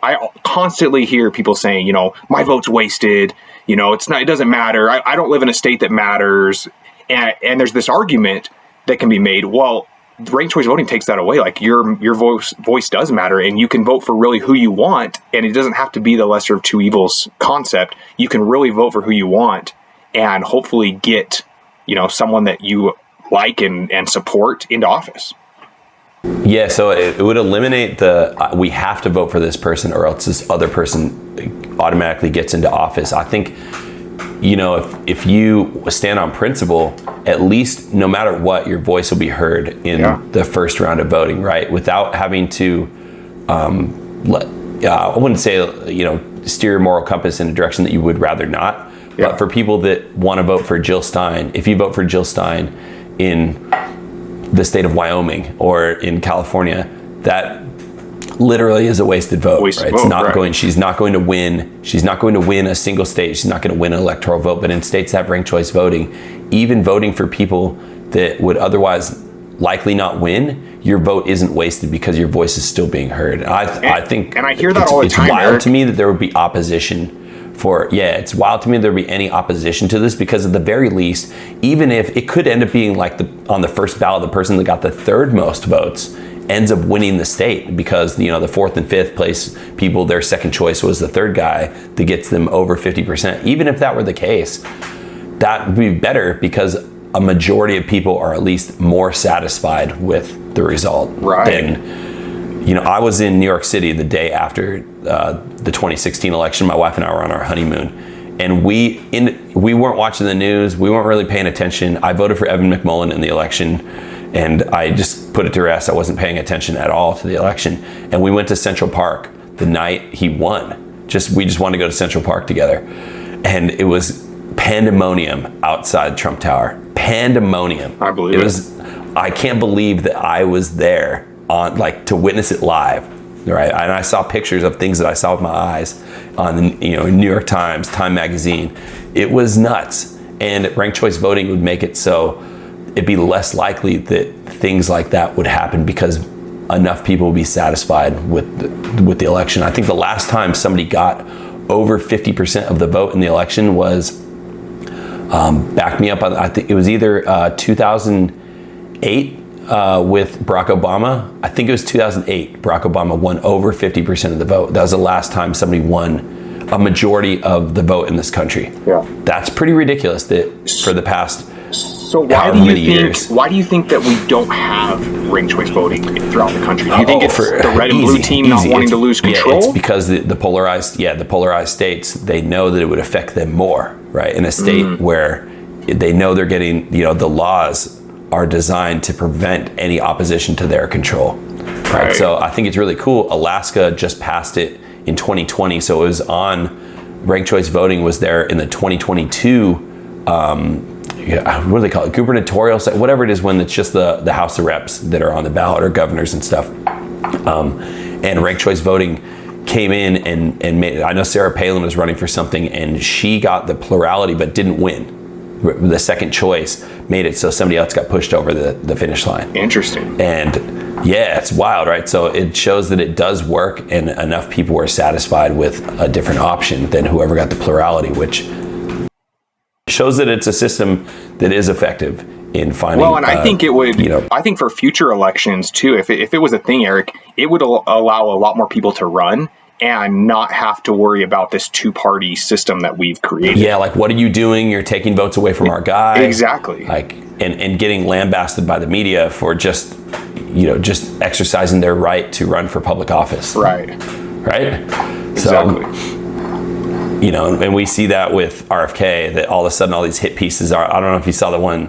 B: I constantly hear people saying, my vote's wasted. It doesn't matter. I don't live in a state that matters. And there's this argument that can be made. Well, ranked choice voting takes that away. Like your voice does matter, and you can vote for really who you want. And it doesn't have to be the lesser of two evils concept. You can really vote for who you want and hopefully get, someone that you like and support into office.
A: Yeah, so it would eliminate we have to vote for this person or else this other person automatically gets into office. I think, if you stand on principle, at least no matter what, your voice will be heard in the first round of voting, right? Without having to, I wouldn't say, steer your moral compass in a direction that you would rather not. Yeah. But for people that want to vote for Jill Stein, if you vote for Jill Stein in the state of Wyoming or in California, that literally is a wasted vote. Right? She's not going to win. She's not going to win a single state. She's not going to win an electoral vote. But in states that have ranked choice voting, even voting for people that would otherwise likely not win, your vote isn't wasted because your voice is still being heard. I think,
B: and I hear that all the time.
A: It's wild to me that there would be opposition it's wild to me there'd be any opposition to this, because at the very least, even if it could end up being like on the first ballot, the person that got the third most votes ends up winning the state, because the fourth and fifth place people, their second choice was the third guy that gets them over 50%. Even if that were the case, that would be better, because a majority of people are at least more satisfied with the result.
B: Right.
A: Than, I was in New York City the day after the 2016 election. My wife and I were on our honeymoon, and we weren't watching the news. We weren't really paying attention. I voted for Evan McMullen in the election, and I just put it to rest. I wasn't paying attention at all to the election. And we went to Central Park the night he won. We just wanted to go to Central Park together. And it was pandemonium outside Trump Tower. Pandemonium.
B: I believe it.
A: I can't believe that I was there to witness it live. Right. And I saw pictures of things that I saw with my eyes on the New York Times, Time Magazine. It was nuts. And ranked choice voting would make it so it'd be less likely that things like that would happen, because enough people would be satisfied with the election. I think the last time somebody got over 50% of the vote in the election was, back me up, I think it was either 2008 with Barack Obama. I think it was 2008. Barack Obama won over 50% of the vote. That was the last time somebody won a majority of the vote in this country.
B: Yeah.
A: That's pretty ridiculous that for the past
B: So why do you think that we don't have ranked choice voting throughout the country? Do you think it's the red and blue team not wanting to lose control?
A: Yeah, it's because the polarized states, they know that it would affect them more, right? In a state where they know they're getting, the laws are designed to prevent any opposition to their control, right? So I think it's really cool. Alaska just passed it in 2020, so it was on ranked choice voting was there in the 2022. What do they call it? Gubernatorial, whatever it is, when it's just the House of Reps that are on the ballot, or governors and stuff. And ranked choice voting came in and made it. I know Sarah Palin was running for something, and she got the plurality but didn't win. The second choice made it so somebody else got pushed over the finish line.
B: Interesting.
A: And yeah, it's wild, right? So it shows that it does work, and enough people were satisfied with a different option than whoever got the plurality, which shows that it's a system that is effective in finding.
B: Well, and I think it would. I think for future elections too, if it was a thing, Eric, it would allow a lot more people to run and not have to worry about this two-party system that we've created.
A: Yeah, like, what are you doing? You're taking votes away from our guy.
B: Exactly.
A: Like, and getting lambasted by the media for just exercising their right to run for public office.
B: Right.
A: So,
B: exactly.
A: And we see that with RFK, that all of a sudden all these hit pieces are, I don't know if you saw the one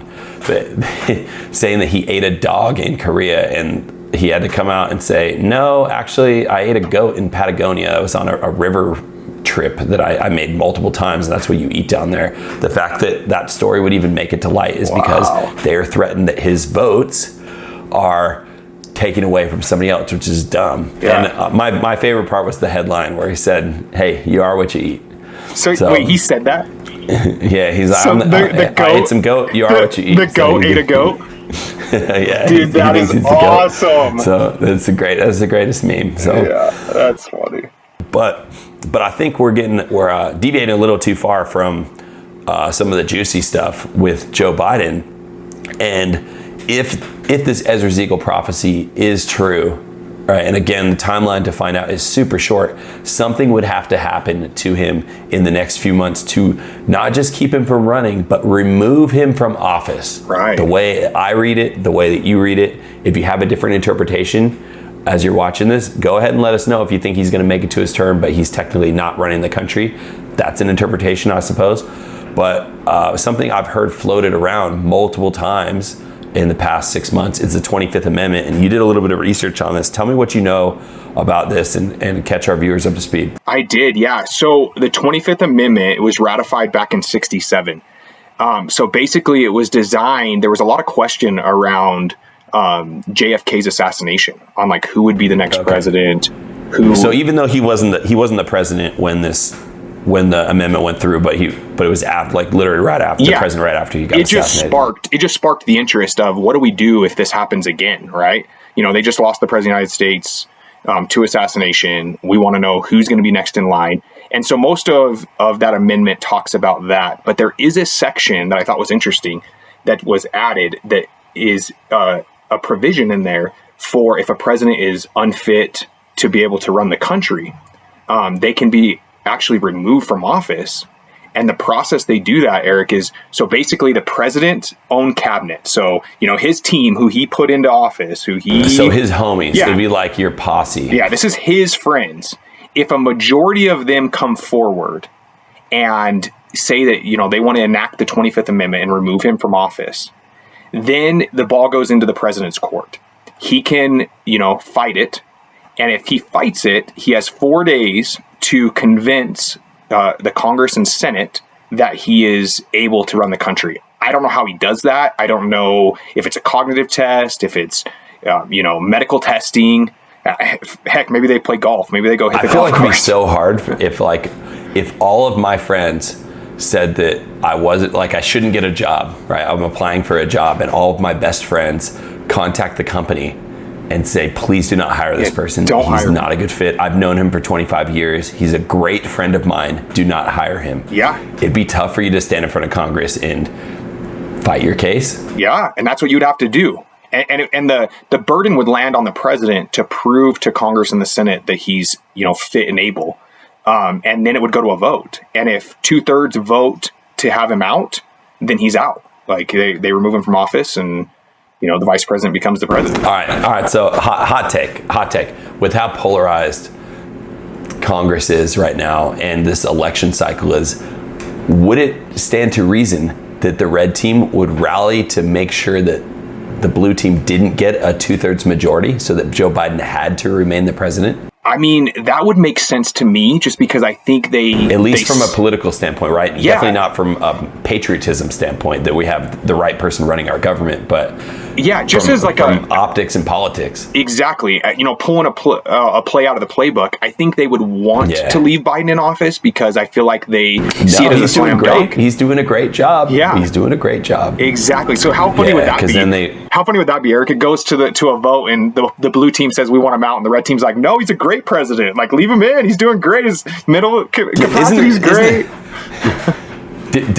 A: saying that he ate a dog in Korea, and he had to come out and say, no, actually, I ate a goat in Patagonia. I was on a river trip that I made multiple times, and that's what you eat down there. The fact that story would even make it to light is because they're threatened that his votes are taken away from somebody else, which is dumb. Yeah. And my favorite part was the headline where he said, hey, you are what you eat.
B: So wait, he said that?
A: Yeah, he's like, I ate some goat, you are what you eat.
B: The goat ate a goat?
A: Yeah,
B: dude, that is awesome.
A: So that's the greatest meme. So
B: yeah, that's funny.
A: But I think we're deviating a little too far from some of the juicy stuff with Joe Biden. And if this Ezra Ziegel prophecy is true, right, and again, the timeline to find out is super short, something would have to happen to him in the next few months to not just keep him from running, but remove him from office.
B: Right.
A: The way I read it, the way that you read it, if you have a different interpretation as you're watching this, go ahead and let us know if you think he's going to make it to his term, but he's technically not running the country. That's an interpretation, I suppose. But something I've heard floated around multiple times in the past 6 months is the 25th Amendment, and you did a little bit of research on this. Tell me what you know about this and catch our viewers up to speed.
B: I did, yeah. So the 25th Amendment, it was ratified back in 1967. So basically it was designed, there was a lot of question around JFK's assassination on like who would be the next president.
A: So even though he wasn't the president when the amendment went through, but it was after, like literally right after the president, right after he got assassinated.
B: It just sparked the interest of what do we do if this happens again, right? They just lost the president of the United States to assassination. We want to know who's going to be next in line. And so most of that amendment talks about that. But there is a section that I thought was interesting that was added that is a provision in there for if a president is unfit to be able to run the country, they can be actually removed from office. And the process they do that, Eric, is so basically the president's own cabinet. So, his team who he put into office, so his homies,
A: it'd be like your posse.
B: Yeah, this is his friends. If a majority of them come forward and say that, they want to enact the 25th Amendment and remove him from office, then the ball goes into the president's court. He can, fight it. And if he fights it, he has 4 days to convince the Congress and Senate that he is able to run the country. I don't know how he does that. I don't know if it's a cognitive test, if it's, medical testing. Heck, maybe they play golf. Maybe they go hit the golf course.
A: I feel like it'd be so hard if all of my friends said that I shouldn't get a job, right? I'm applying for a job, and all of my best friends contact the company and say, please do not hire this person. He's not a good fit. I've known him for 25 years. He's a great friend of mine. Do not hire him.
B: Yeah.
A: It'd be tough for you to stand in front of Congress and fight your case.
B: Yeah, and that's what you'd have to do. And the burden would land on the president to prove to Congress and the Senate that he's, fit and able. And then it would go to a vote. And if 2/3 vote to have him out, then he's out. Like they remove him from office, and the vice president becomes the president.
A: All right. So hot take. With how polarized Congress is right now and this election cycle is, would it stand to reason that the red team would rally to make sure that the blue team didn't get a 2/3 majority so that Joe Biden had to remain the president?
B: I mean, that would make sense to me just because I think
A: at least from a political standpoint, right?
B: Yeah.
A: Definitely not from a patriotism standpoint that we have the right person running our government, but
B: yeah, just
A: from optics and politics.
B: Exactly. Pulling a play out of the playbook, I think they would want to leave Biden in office because I feel like they see it as a slam dunk.
A: He's doing a great job.
B: Yeah.
A: He's doing a great job.
B: Exactly. So how funny would that be? How funny would that be, Eric? It goes to a vote and the blue team says we want him out, and the red team's like, no, he's a great president. Like, leave him in. He's doing great. His mental capacity is great.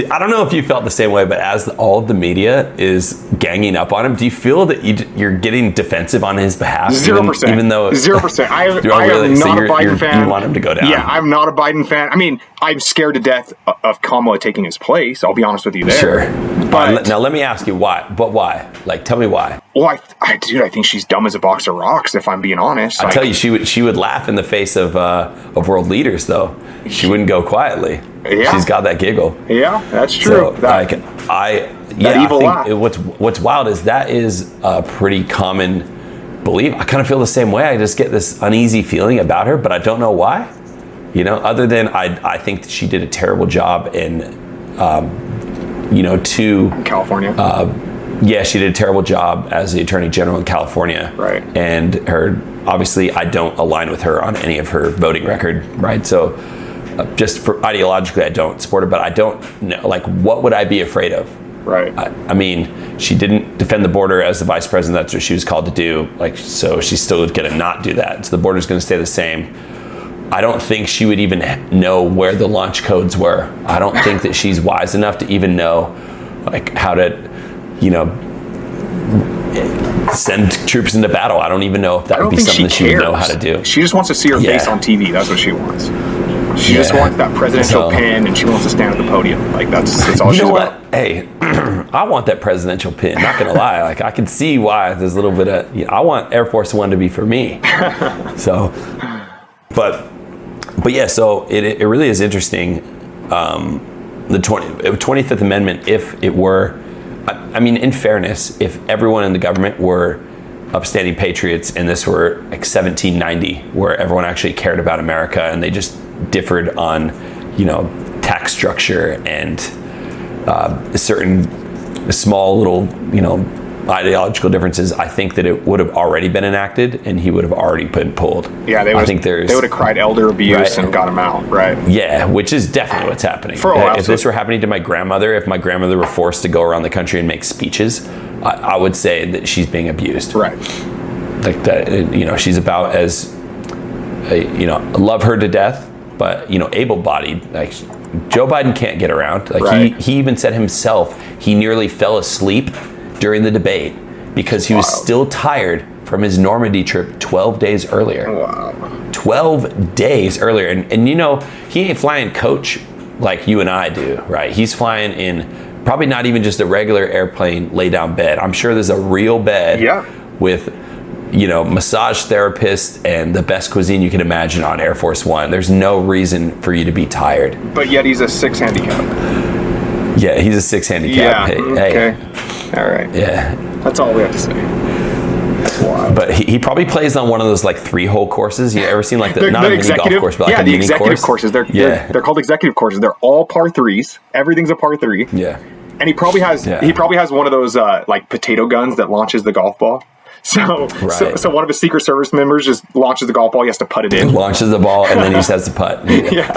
A: I don't know if you felt the same way, but as all of the media is ganging up on him, do you feel that you're getting defensive on his behalf?
B: 0%.
A: Even though
B: 0%. I am not a Biden fan.
A: You want him to go down?
B: Yeah, I'm not a Biden fan. I mean, I'm scared to death of Kamala taking his place. I'll be honest with you there.
A: Sure. But now let me ask you why. But why? Like, tell me why.
B: Well, I think she's dumb as a box of rocks, if I'm being honest.
A: I tell you, she would laugh in the face of world leaders, though. She wouldn't go quietly.
B: Yeah.
A: She's got that giggle.
B: Yeah, that's true.
A: So, I think what's wild is that is a pretty common belief. I kind of feel the same way. I just get this uneasy feeling about her, but I don't know why. Other than I think that she did a terrible job in,
B: California.
A: Yeah, she did a terrible job as the Attorney General in California.
B: Right.
A: And obviously, I don't align with her on any of her voting record, right? So just ideologically, I don't support her, but I don't know, what would I be afraid of?
B: Right.
A: I mean, she didn't defend the border as the vice president. That's what she was called to do. So she's still going to not do that. So the border's going to stay the same. I don't think she would even know where the launch codes were. I don't think that she's wise enough to even know, how to, send troops into battle. I don't even know if that would be something that she would know how to do.
B: She just wants to see her face on TV. That's what she wants. She just wants that presidential pin, and she wants to stand at the podium. That's all she's about.
A: Hey, I want that presidential pin. Not gonna lie, I can see why there's a little bit of. I want Air Force One to be for me. So, but yeah. So it really is interesting. The 25th Amendment, if it were. I mean, in fairness, if everyone in the government were upstanding patriots and this were 1790, where everyone actually cared about America and they just differed on, tax structure and certain small little, ideological differences, I think that it would have already been enacted and he would have already been pulled.
B: Yeah, they would have cried elder abuse and got him out, right?
A: Yeah, which is definitely what's happening. If this were happening to my grandmother, if my grandmother were forced to go around the country and make speeches, I would say that she's being abused.
B: Right.
A: She's about as, love her to death, but able-bodied. Like Joe Biden can't get around. Like
B: Right.
A: he even said himself, he nearly fell asleep during the debate because he was still tired from his Normandy trip 12 days earlier.
B: Wow.
A: 12 days earlier. And he ain't flying coach like you and I do, right? He's flying in probably not even just a regular airplane lay down bed. I'm sure there's a real bed with, massage therapist and the best cuisine you can imagine on Air Force One. There's no reason for you to be tired.
B: But yet he's a 6 handicap.
A: Yeah, he's a 6 handicap.
B: Yeah. Okay. All right.
A: Yeah.
B: That's all we have to say. That's wild.
A: But he probably plays on one of those like 3-hole courses. You ever seen like not a mini golf course, but like a
B: the
A: mini
B: executive
A: course?
B: courses. They're called executive courses. They're all par 3s. Everything's a par 3.
A: Yeah.
B: And he probably has one of those like potato guns that launches the golf ball. So one of his Secret Service members just launches the golf ball. He has to putt it in.
A: Launches the ball and then he just has to putt.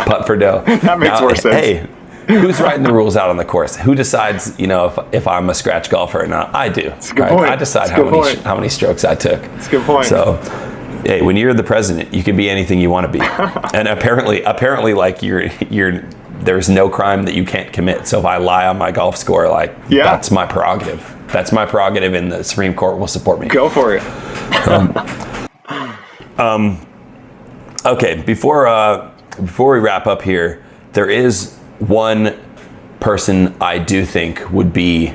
A: Putt for dough.
B: That makes more sense.
A: Hey, who's writing the rules out on the course? Who decides, if I'm a scratch golfer or not? I do.
B: It's a good point.
A: I decide how many strokes I took.
B: It's a good point.
A: So, hey, when you're the president, you can be anything you want to be. And apparently, like there's no crime that you can't commit. So if I lie on my golf score, that's my prerogative. That's my prerogative, and the Supreme Court will support me.
B: Go for it.
A: Okay, before we wrap up here, there is one person I do think would be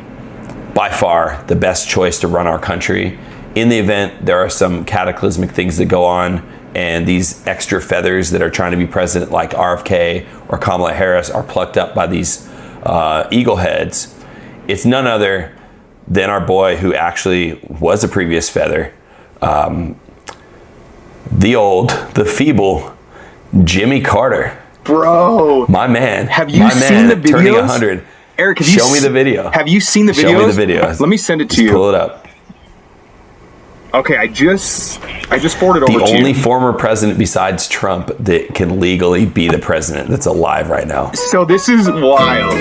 A: by far the best choice to run our country. In the event there are some cataclysmic things that go on and these extra feathers that are trying to be president like RFK or Kamala Harris are plucked up by these eagle heads, it's none other than our boy who actually was a previous feather, the feeble Jimmy Carter.
B: Bro,
A: my man.
B: Have you seen the videos?
A: Turning 100.
B: Eric,
A: show me the video.
B: Have you seen the videos?
A: Show me the video.
B: Let me send it to you.
A: Pull it up.
B: Okay, I just forwarded over to you.
A: The only former president besides Trump that can legally be the president that's alive right now.
B: So this is wild.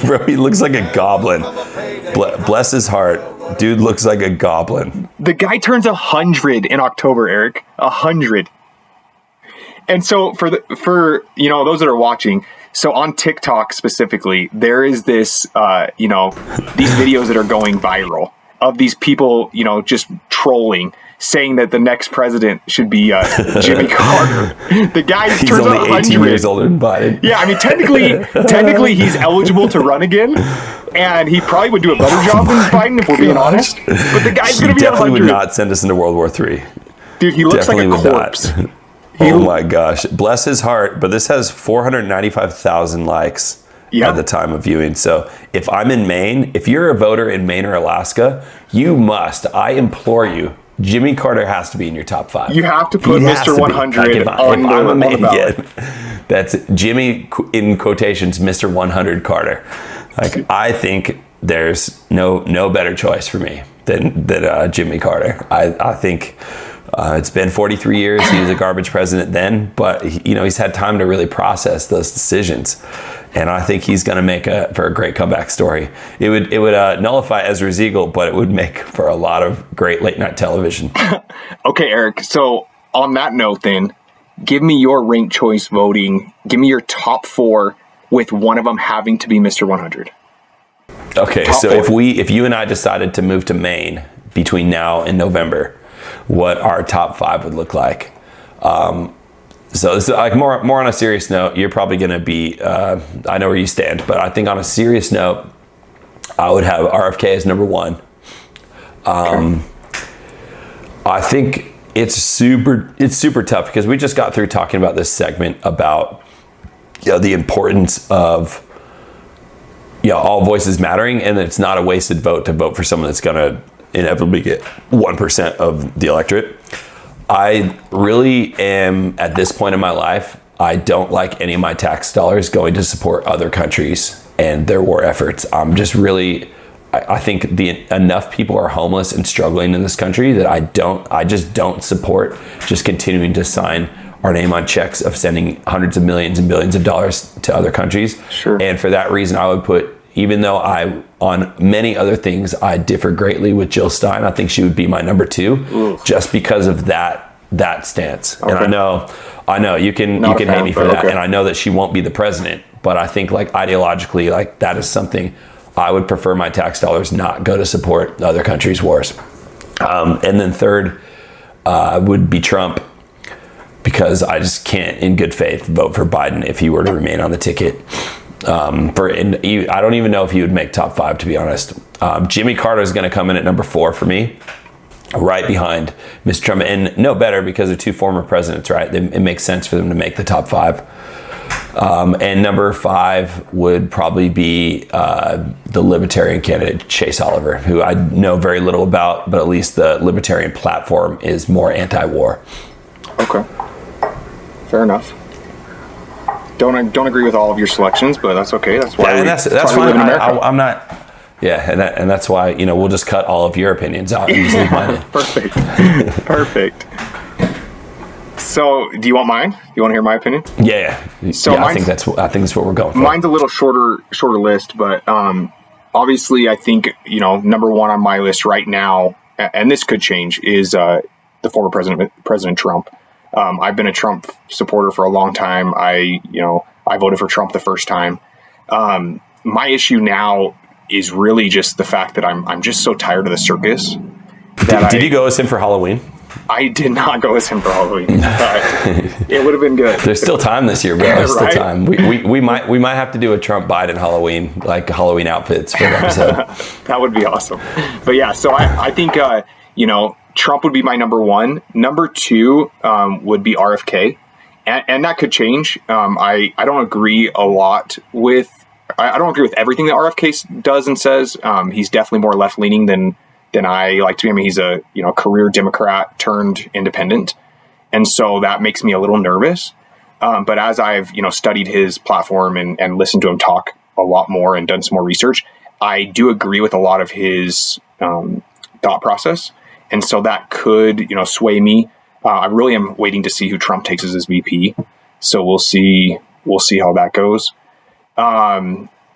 A: Bro, he looks like a goblin. Bless his heart. Dude looks like a goblin.
B: The guy turns 100 in October, Eric. 100. And so for those that are watching, so on TikTok specifically, there is this, these videos that are going viral of these people, just trolling, saying that the next president should be Jimmy Carter. The guy turns
A: only
B: 100.
A: 18 years older than Biden.
B: Yeah, I mean, technically he's eligible to run again, and he probably would do a better job than Biden if we're being honest. But the guy's going to be 100.
A: He definitely would not send us into World War III.
B: Dude, he looks like a corpse.
A: Oh my gosh. Bless his heart. But this has 495,000 likes at the time of viewing. So if I'm in Maine, if you're a voter in Maine or Alaska, I implore you, Jimmy Carter has to be in your top 5.
B: You have to put Mr. 100 on the ballot.
A: That's Jimmy, in quotations, Mr. 100 Carter. I think there's no better choice for me than Jimmy Carter. I think it's been 43 years. He was a garbage president then, but he's had time to really process those decisions, and I think he's going to make for a great comeback story. It would nullify Ezra Ziegel, but it would make for a lot of great late night television.
B: Okay, Eric. So on that note, then, give me your ranked choice voting. Give me your top 4, with one of them having to be Mr. 100.
A: Okay, top so 4. if you and I decided to move to Maine between now and November, what our top 5 would look like. So this is like more on a serious note. You're probably going to be, I know where you stand, but I think on a serious note, I would have RFK as number 1. Okay. I think it's super tough because we just got through talking about this segment about the importance of all voices mattering, and it's not a wasted vote to vote for someone that's going to inevitably get 1% of the electorate. I really am, at this point in my life, I don't like any of my tax dollars going to support other countries and their war efforts. I'm just really, I think enough people are homeless and struggling in this country that I just don't support just continuing to sign our name on checks of sending hundreds of millions and billions of dollars to other countries.
B: Sure.
A: And for that reason, I would put, even though on many other things, I differ greatly with Jill Stein. I think she would be my number 2, just because of that that stance.
B: Okay.
A: And I know you can hate me for that.
B: Okay.
A: And I know that she won't be the president, but I think like ideologically, like that is something I would prefer my tax dollars not go to support other countries' wars. And then third would be Trump, because I just can't in good faith vote for Biden if he were to remain on the ticket. I don't even know if he would make top 5, to be honest. Jimmy Carter is going to come in at number 4 for me, right behind Mr. Trump, and no better because they're 2 former presidents, right? It makes sense for them to make the top 5. And number 5 would probably be the Libertarian candidate, Chase Oliver, who I know very little about, but at least the Libertarian platform is more anti-war.
B: Okay. Fair enough. Don't agree with all of your selections, but that's okay. That's why.
A: Yeah, that's
B: why we
A: fine.
B: live in America.
A: I'm not. Yeah, and that's why we'll just cut all of your opinions out and just leave mine in.
B: Perfect. Perfect. So, do you want mine? You want to hear my opinion?
A: Yeah.
B: So
A: I think that's what we're going for.
B: Mine's a little shorter list, but obviously, I think number 1 on my list right now, and this could change, is the former President Trump. I've been a Trump supporter for a long time. I voted for Trump the first time. My issue now is really just the fact that I'm just so tired of the circus.
A: Did you go as him for Halloween?
B: I did not go as him for Halloween, but it would have been good.
A: There's still time this year, bro. There's
B: Right?
A: still time. We might have to do a Trump Biden Halloween, like Halloween outfits for an episode.
B: That would be awesome. But yeah, so I think Trump would be my number 1. Number 2 would be RFK, and that could change. I don't agree a lot with. I don't agree with everything that RFK does and says. He's definitely more left leaning than I like to be. I mean, he's a career Democrat turned independent, and so that makes me a little nervous. But as I've studied his platform and listened to him talk a lot more and done some more research, I do agree with a lot of his thought process. And so that could, sway me. I really am waiting to see who Trump takes as his VP. So we'll see how that goes.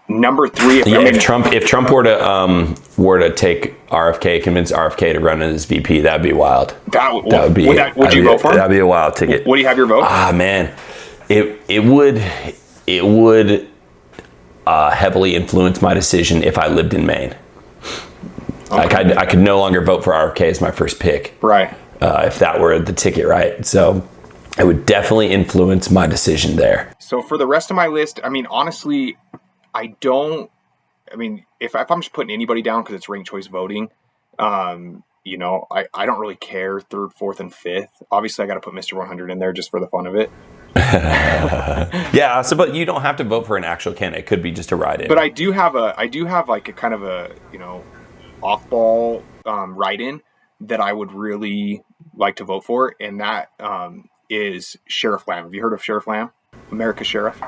B: Number 3,
A: if Trump were to take RFK, convince RFK to run as VP, that'd be wild. Would you vote for him? That'd be a wild ticket.
B: Would you have your vote?
A: Man, it would heavily influence my decision if I lived in Maine. Okay. Like I could no longer vote for RFK as my first pick,
B: right?
A: If that were the ticket, right? So it would definitely influence my decision there.
B: So for the rest of my list, I mean, honestly, if I'm just putting anybody down because it's ranked choice voting, I don't really care 3rd, 4th, and 5th. Obviously, I got to put Mr. 100 in there just for the fun of it.
A: Yeah. So, but you don't have to vote for an actual candidate. It could be just a write-in.
B: But I do have like a kind of a off-ball write-in that I would really like to vote for, and that is Sheriff Lamb. Have you heard of Sheriff Lamb? America's Sheriff.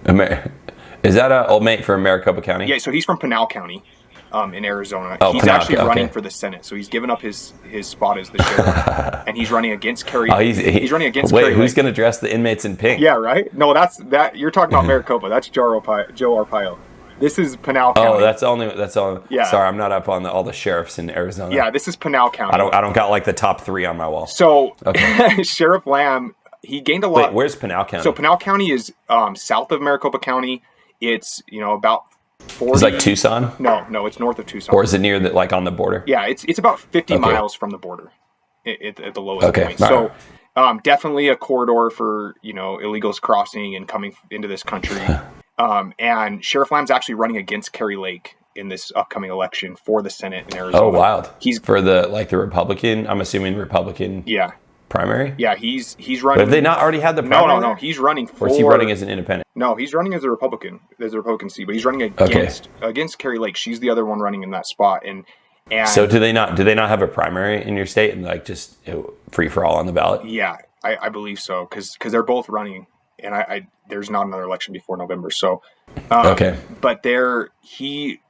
A: Is that an old mate for Maricopa County?
B: Yeah, so he's from Pinal County in Arizona.
A: Oh,
B: he's actually running for the Senate, so he's given up his spot as the sheriff, and he's running against Kerry. He's running against Kerry.
A: Wait, who's going to dress the inmates in pink?
B: Yeah, right? No, that you're talking about Maricopa. That's Joe Arpaio. This is Pinal County.
A: Oh, that's only.
B: Yeah.
A: Sorry, I'm not up on all the sheriffs in Arizona.
B: Yeah, this is Pinal County.
A: I don't got like the top 3 on my wall.
B: So, okay. Sheriff Lamb, he gained a lot.
A: Wait, where's Pinal County?
B: So Pinal County is south of Maricopa County. It's about 40.
A: It's like Tucson?
B: No, it's north of Tucson.
A: Or is it near on the border?
B: Yeah, it's about 50 miles from the border at the lowest point. So definitely a corridor for illegals crossing and coming into this country. And Sheriff Lamb's actually running against Kerry Lake in this upcoming election for the Senate in Arizona.
A: Oh, wild!
B: He's
A: for the Republican. I'm assuming Republican.
B: Yeah.
A: Primary.
B: Yeah, he's running.
A: But have they not already had the primary?
B: No. He's running for.
A: Or is he running as an independent?
B: No, he's running as a Republican. There's a Republican seat, but he's running against Kerry Lake. She's the other one running in that spot. And
A: so do they not have a primary in your state and just free for all on the ballot?
B: Yeah, I believe so because they're both running, and there's not another election before November. So
A: okay.
B: But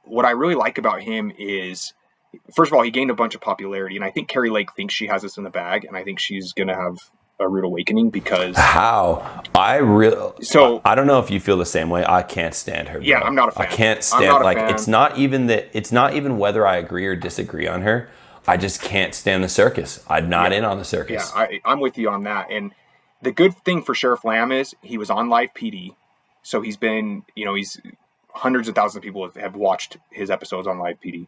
B: what I really like about him is, first of all, he gained a bunch of popularity, and I think Kerry Lake thinks she has this in the bag, and I think she's going to have a rude awakening because
A: I don't know if you feel the same way. I can't stand her.
B: Yeah,
A: bro.
B: I'm not a fan.
A: I can't stand it's not even whether I agree or disagree on her. I just can't stand the circus. I'm not in on the circus.
B: Yeah, I'm with you on that. And the good thing for Sheriff Lamb is he was on live PD. So he's been, he's hundreds of thousands of people have watched his episodes on live PD.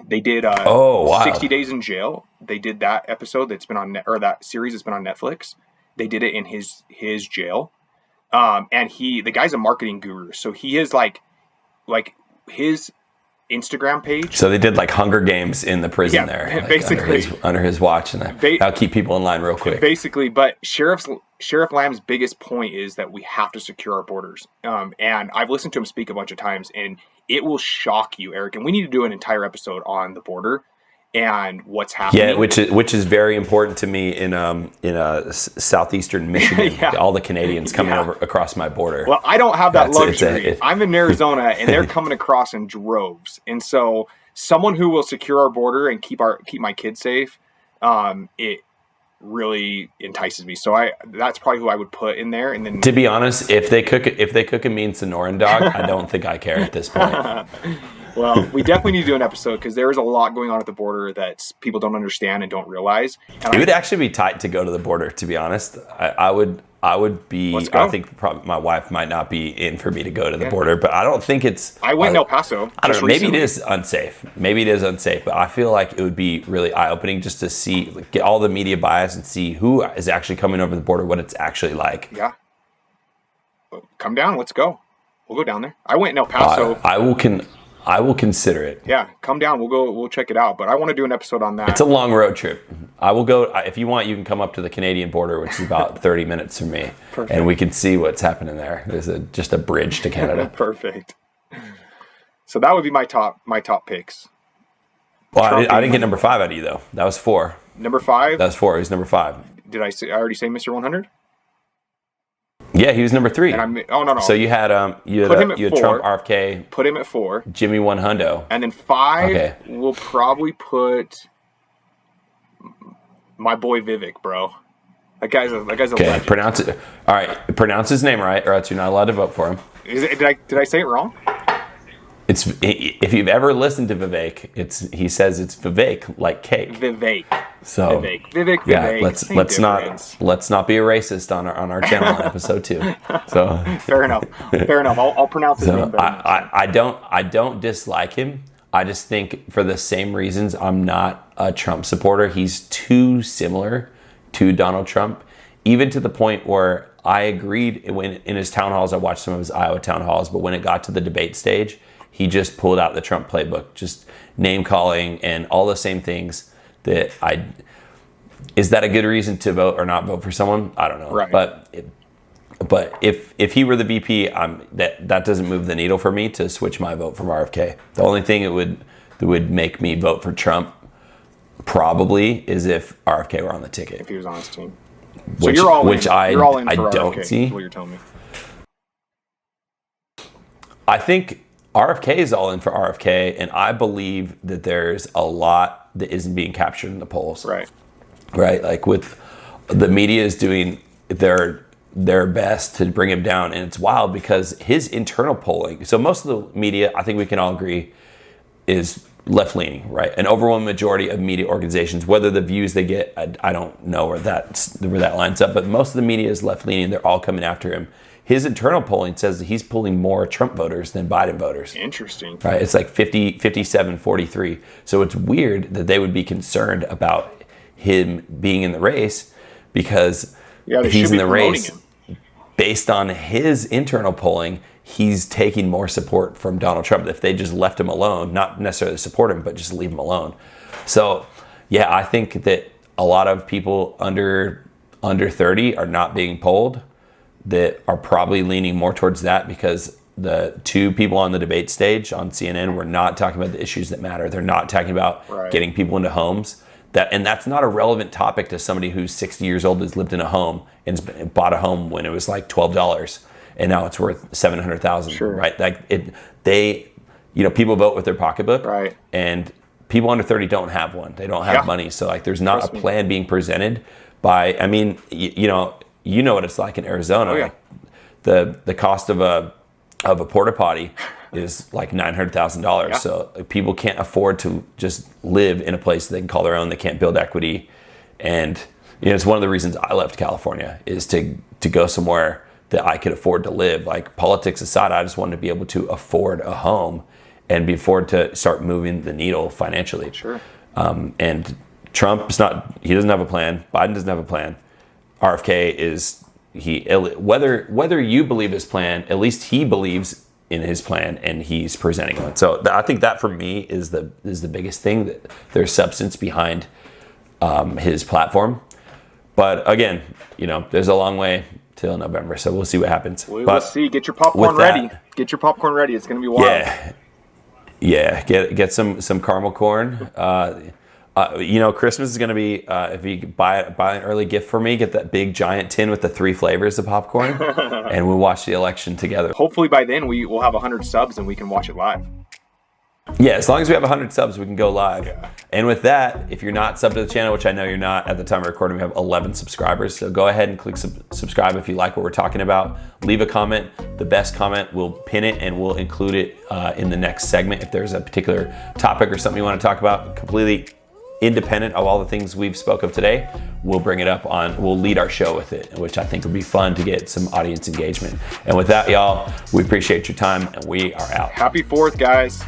B: They did 60 Days in Jail. They did that episode that's been on that series that's been on Netflix. They did it in his jail. And the guy's a marketing guru. So he is like his Instagram page.
A: So they did like Hunger Games in the prison there, like
B: basically
A: under his watch, and that'll keep people in line real quick.
B: Basically, but Sheriff Lamb's biggest point is that we have to secure our borders. And I've listened to him speak a bunch of times, and it will shock you, Eric. And we need to do an entire episode on the border and what's happening.
A: Yeah, which is very important to me in southeastern Michigan.
B: Yeah.
A: All the Canadians coming over across my border.
B: Well, I don't have that luxury. I'm in Arizona, and they're coming across in droves. And so, someone who will secure our border and keep my kids safe, it really entices me. So that's probably who I would put in there. And then,
A: to be honest, if they cook a mean Sonoran dog, I don't think I care at this point.
B: Well, we definitely need to do an episode because there is a lot going on at the border that people don't understand and don't realize. And
A: it would actually be tight to go to the border, to be honest. I would be. I think probably my wife might not be in for me to go to the border, but I don't think it's.
B: I went in El Paso.
A: I don't know. Maybe it is unsafe. But I feel like it would be really eye-opening just to see, get all the media bias and see who is actually coming over the border, what it's actually like.
B: Yeah. Come down. Let's go. We'll go down there. I went in El Paso.
A: I will consider it.
B: Yeah, come down. We'll check it out. But I want to do an episode on that.
A: It's a long road trip. I will go. If you want, you can come up to the Canadian border, which is about 30 minutes from me.
B: Perfect.
A: And we can see what's happening there. There's just a bridge to Canada.
B: Perfect. So that would be my top picks.
A: Well, I didn't get number 5 out of you, though. That was 4.
B: Number 5?
A: That was 4. He was number 5.
B: Did I already say Mr. 100?
A: Yeah, he was number 3.
B: No.
A: So you had Trump, RFK.
B: Put him at 4.
A: Jimmy 100.
B: And then 5, we'll probably put my boy Vivek, bro. That guy's a legend.
A: Pronounce it. All right, pronounce his name right, or else you're not allowed to vote for him.
B: Did I say it wrong?
A: If you've ever listened to Vivek, he says it's Vivek, like cake.
B: Vivek.
A: So
B: Vivek.
A: Yeah, let's not be a racist on our channel on episode 2. So
B: fair enough. I'll pronounce his name better.
A: I don't dislike him. I just think for the same reasons I'm not a Trump supporter. He's too similar to Donald Trump, even to the point where I agreed when in his town halls. I watched some of his Iowa town halls, but when it got to the debate stage, he just pulled out the Trump playbook, just name calling and all the same things that is that a good reason to vote or not vote for someone? I don't know.
B: Right.
A: But if he were the VP, that doesn't move the needle for me to switch my vote from RFK. The only thing that would make me vote for Trump probably is if RFK were on the ticket.
B: If he was on his team.
A: Which,
B: so you're all
A: which
B: in.
A: I
B: You're all in for
A: I don't
B: RFK,
A: see.
B: is what you're telling me.
A: I think RFK is all in for RFK, and I believe that there's a lot that isn't being captured in the polls. Right. Like with the media is doing their best to bring him down, and it's wild because his internal polling. So most of the media, I think we can all agree, is left-leaning, right? An overwhelming majority of media organizations, whether the views they get, I don't know where that lines up, but most of the media is left-leaning. They're all coming after him. His internal polling says that he's pulling more Trump voters than Biden voters.
B: Interesting.
A: Right? It's like 57, 43. So it's weird that they would be concerned about him being in the race because if he's in the race, based on his internal polling, he's taking more support from Donald Trump. If they just left him alone, not necessarily support him, but just leave him alone. So, yeah, I think that a lot of people under 30 are not being polled that are probably leaning more towards that because the 2 people on the debate stage on CNN were not talking about the issues that matter. They're not talking about getting people into homes. And that's not a relevant topic to somebody who's 60 years old, has lived in a home and bought a home when it was like $12 and now it's worth $700,000.
B: Sure.
A: Right? Like people vote with their pocketbook,
B: right? And
A: people under 30 don't have one. They don't have money. So like there's not a plan being presented by. I mean, you know what it's like in Arizona.
B: Oh, yeah.
A: Like the cost of a of a porta potty is like $900,000.
B: Yeah.
A: So people can't afford to just live in a place they can call their own. They can't build equity. And it's one of the reasons I left California, is to go somewhere that I could afford to live. Like, politics aside, I just wanted to be able to afford a home and be afford to start moving the needle financially.
B: Sure.
A: And Trump's he doesn't have a plan. Biden doesn't have a plan. RFK whether you believe his plan, at least he believes in his plan and he's presenting it. So I think that for me is the biggest thing, that there's substance behind his platform. But again, there's a long way till November, so we'll see what happens.
B: We'll see. Get your popcorn ready. Get your popcorn ready. It's going to be wild.
A: Yeah. Get some caramel corn. Christmas is going to be, if you buy an early gift for me, get that big giant tin with the 3 flavors of popcorn, and we'll watch the election together.
B: Hopefully by then we will have 100 subs and we can watch it live.
A: Yeah, as long as we have 100 subs, we can go live.
B: Yeah.
A: And with that, if you're not subbed to the channel, which I know you're not, at the time of recording, we have 11 subscribers. So go ahead and click subscribe if you like what we're talking about. Leave a comment. The best comment, we'll pin it and we'll include it in the next segment. If there's a particular topic or something you want to talk about, completely independent of all the things we've spoke of today, we'll bring it up we'll lead our show with it, which I think will be fun to get some audience engagement. And with that, y'all, we appreciate your time and we are out.
B: Happy 4th, guys.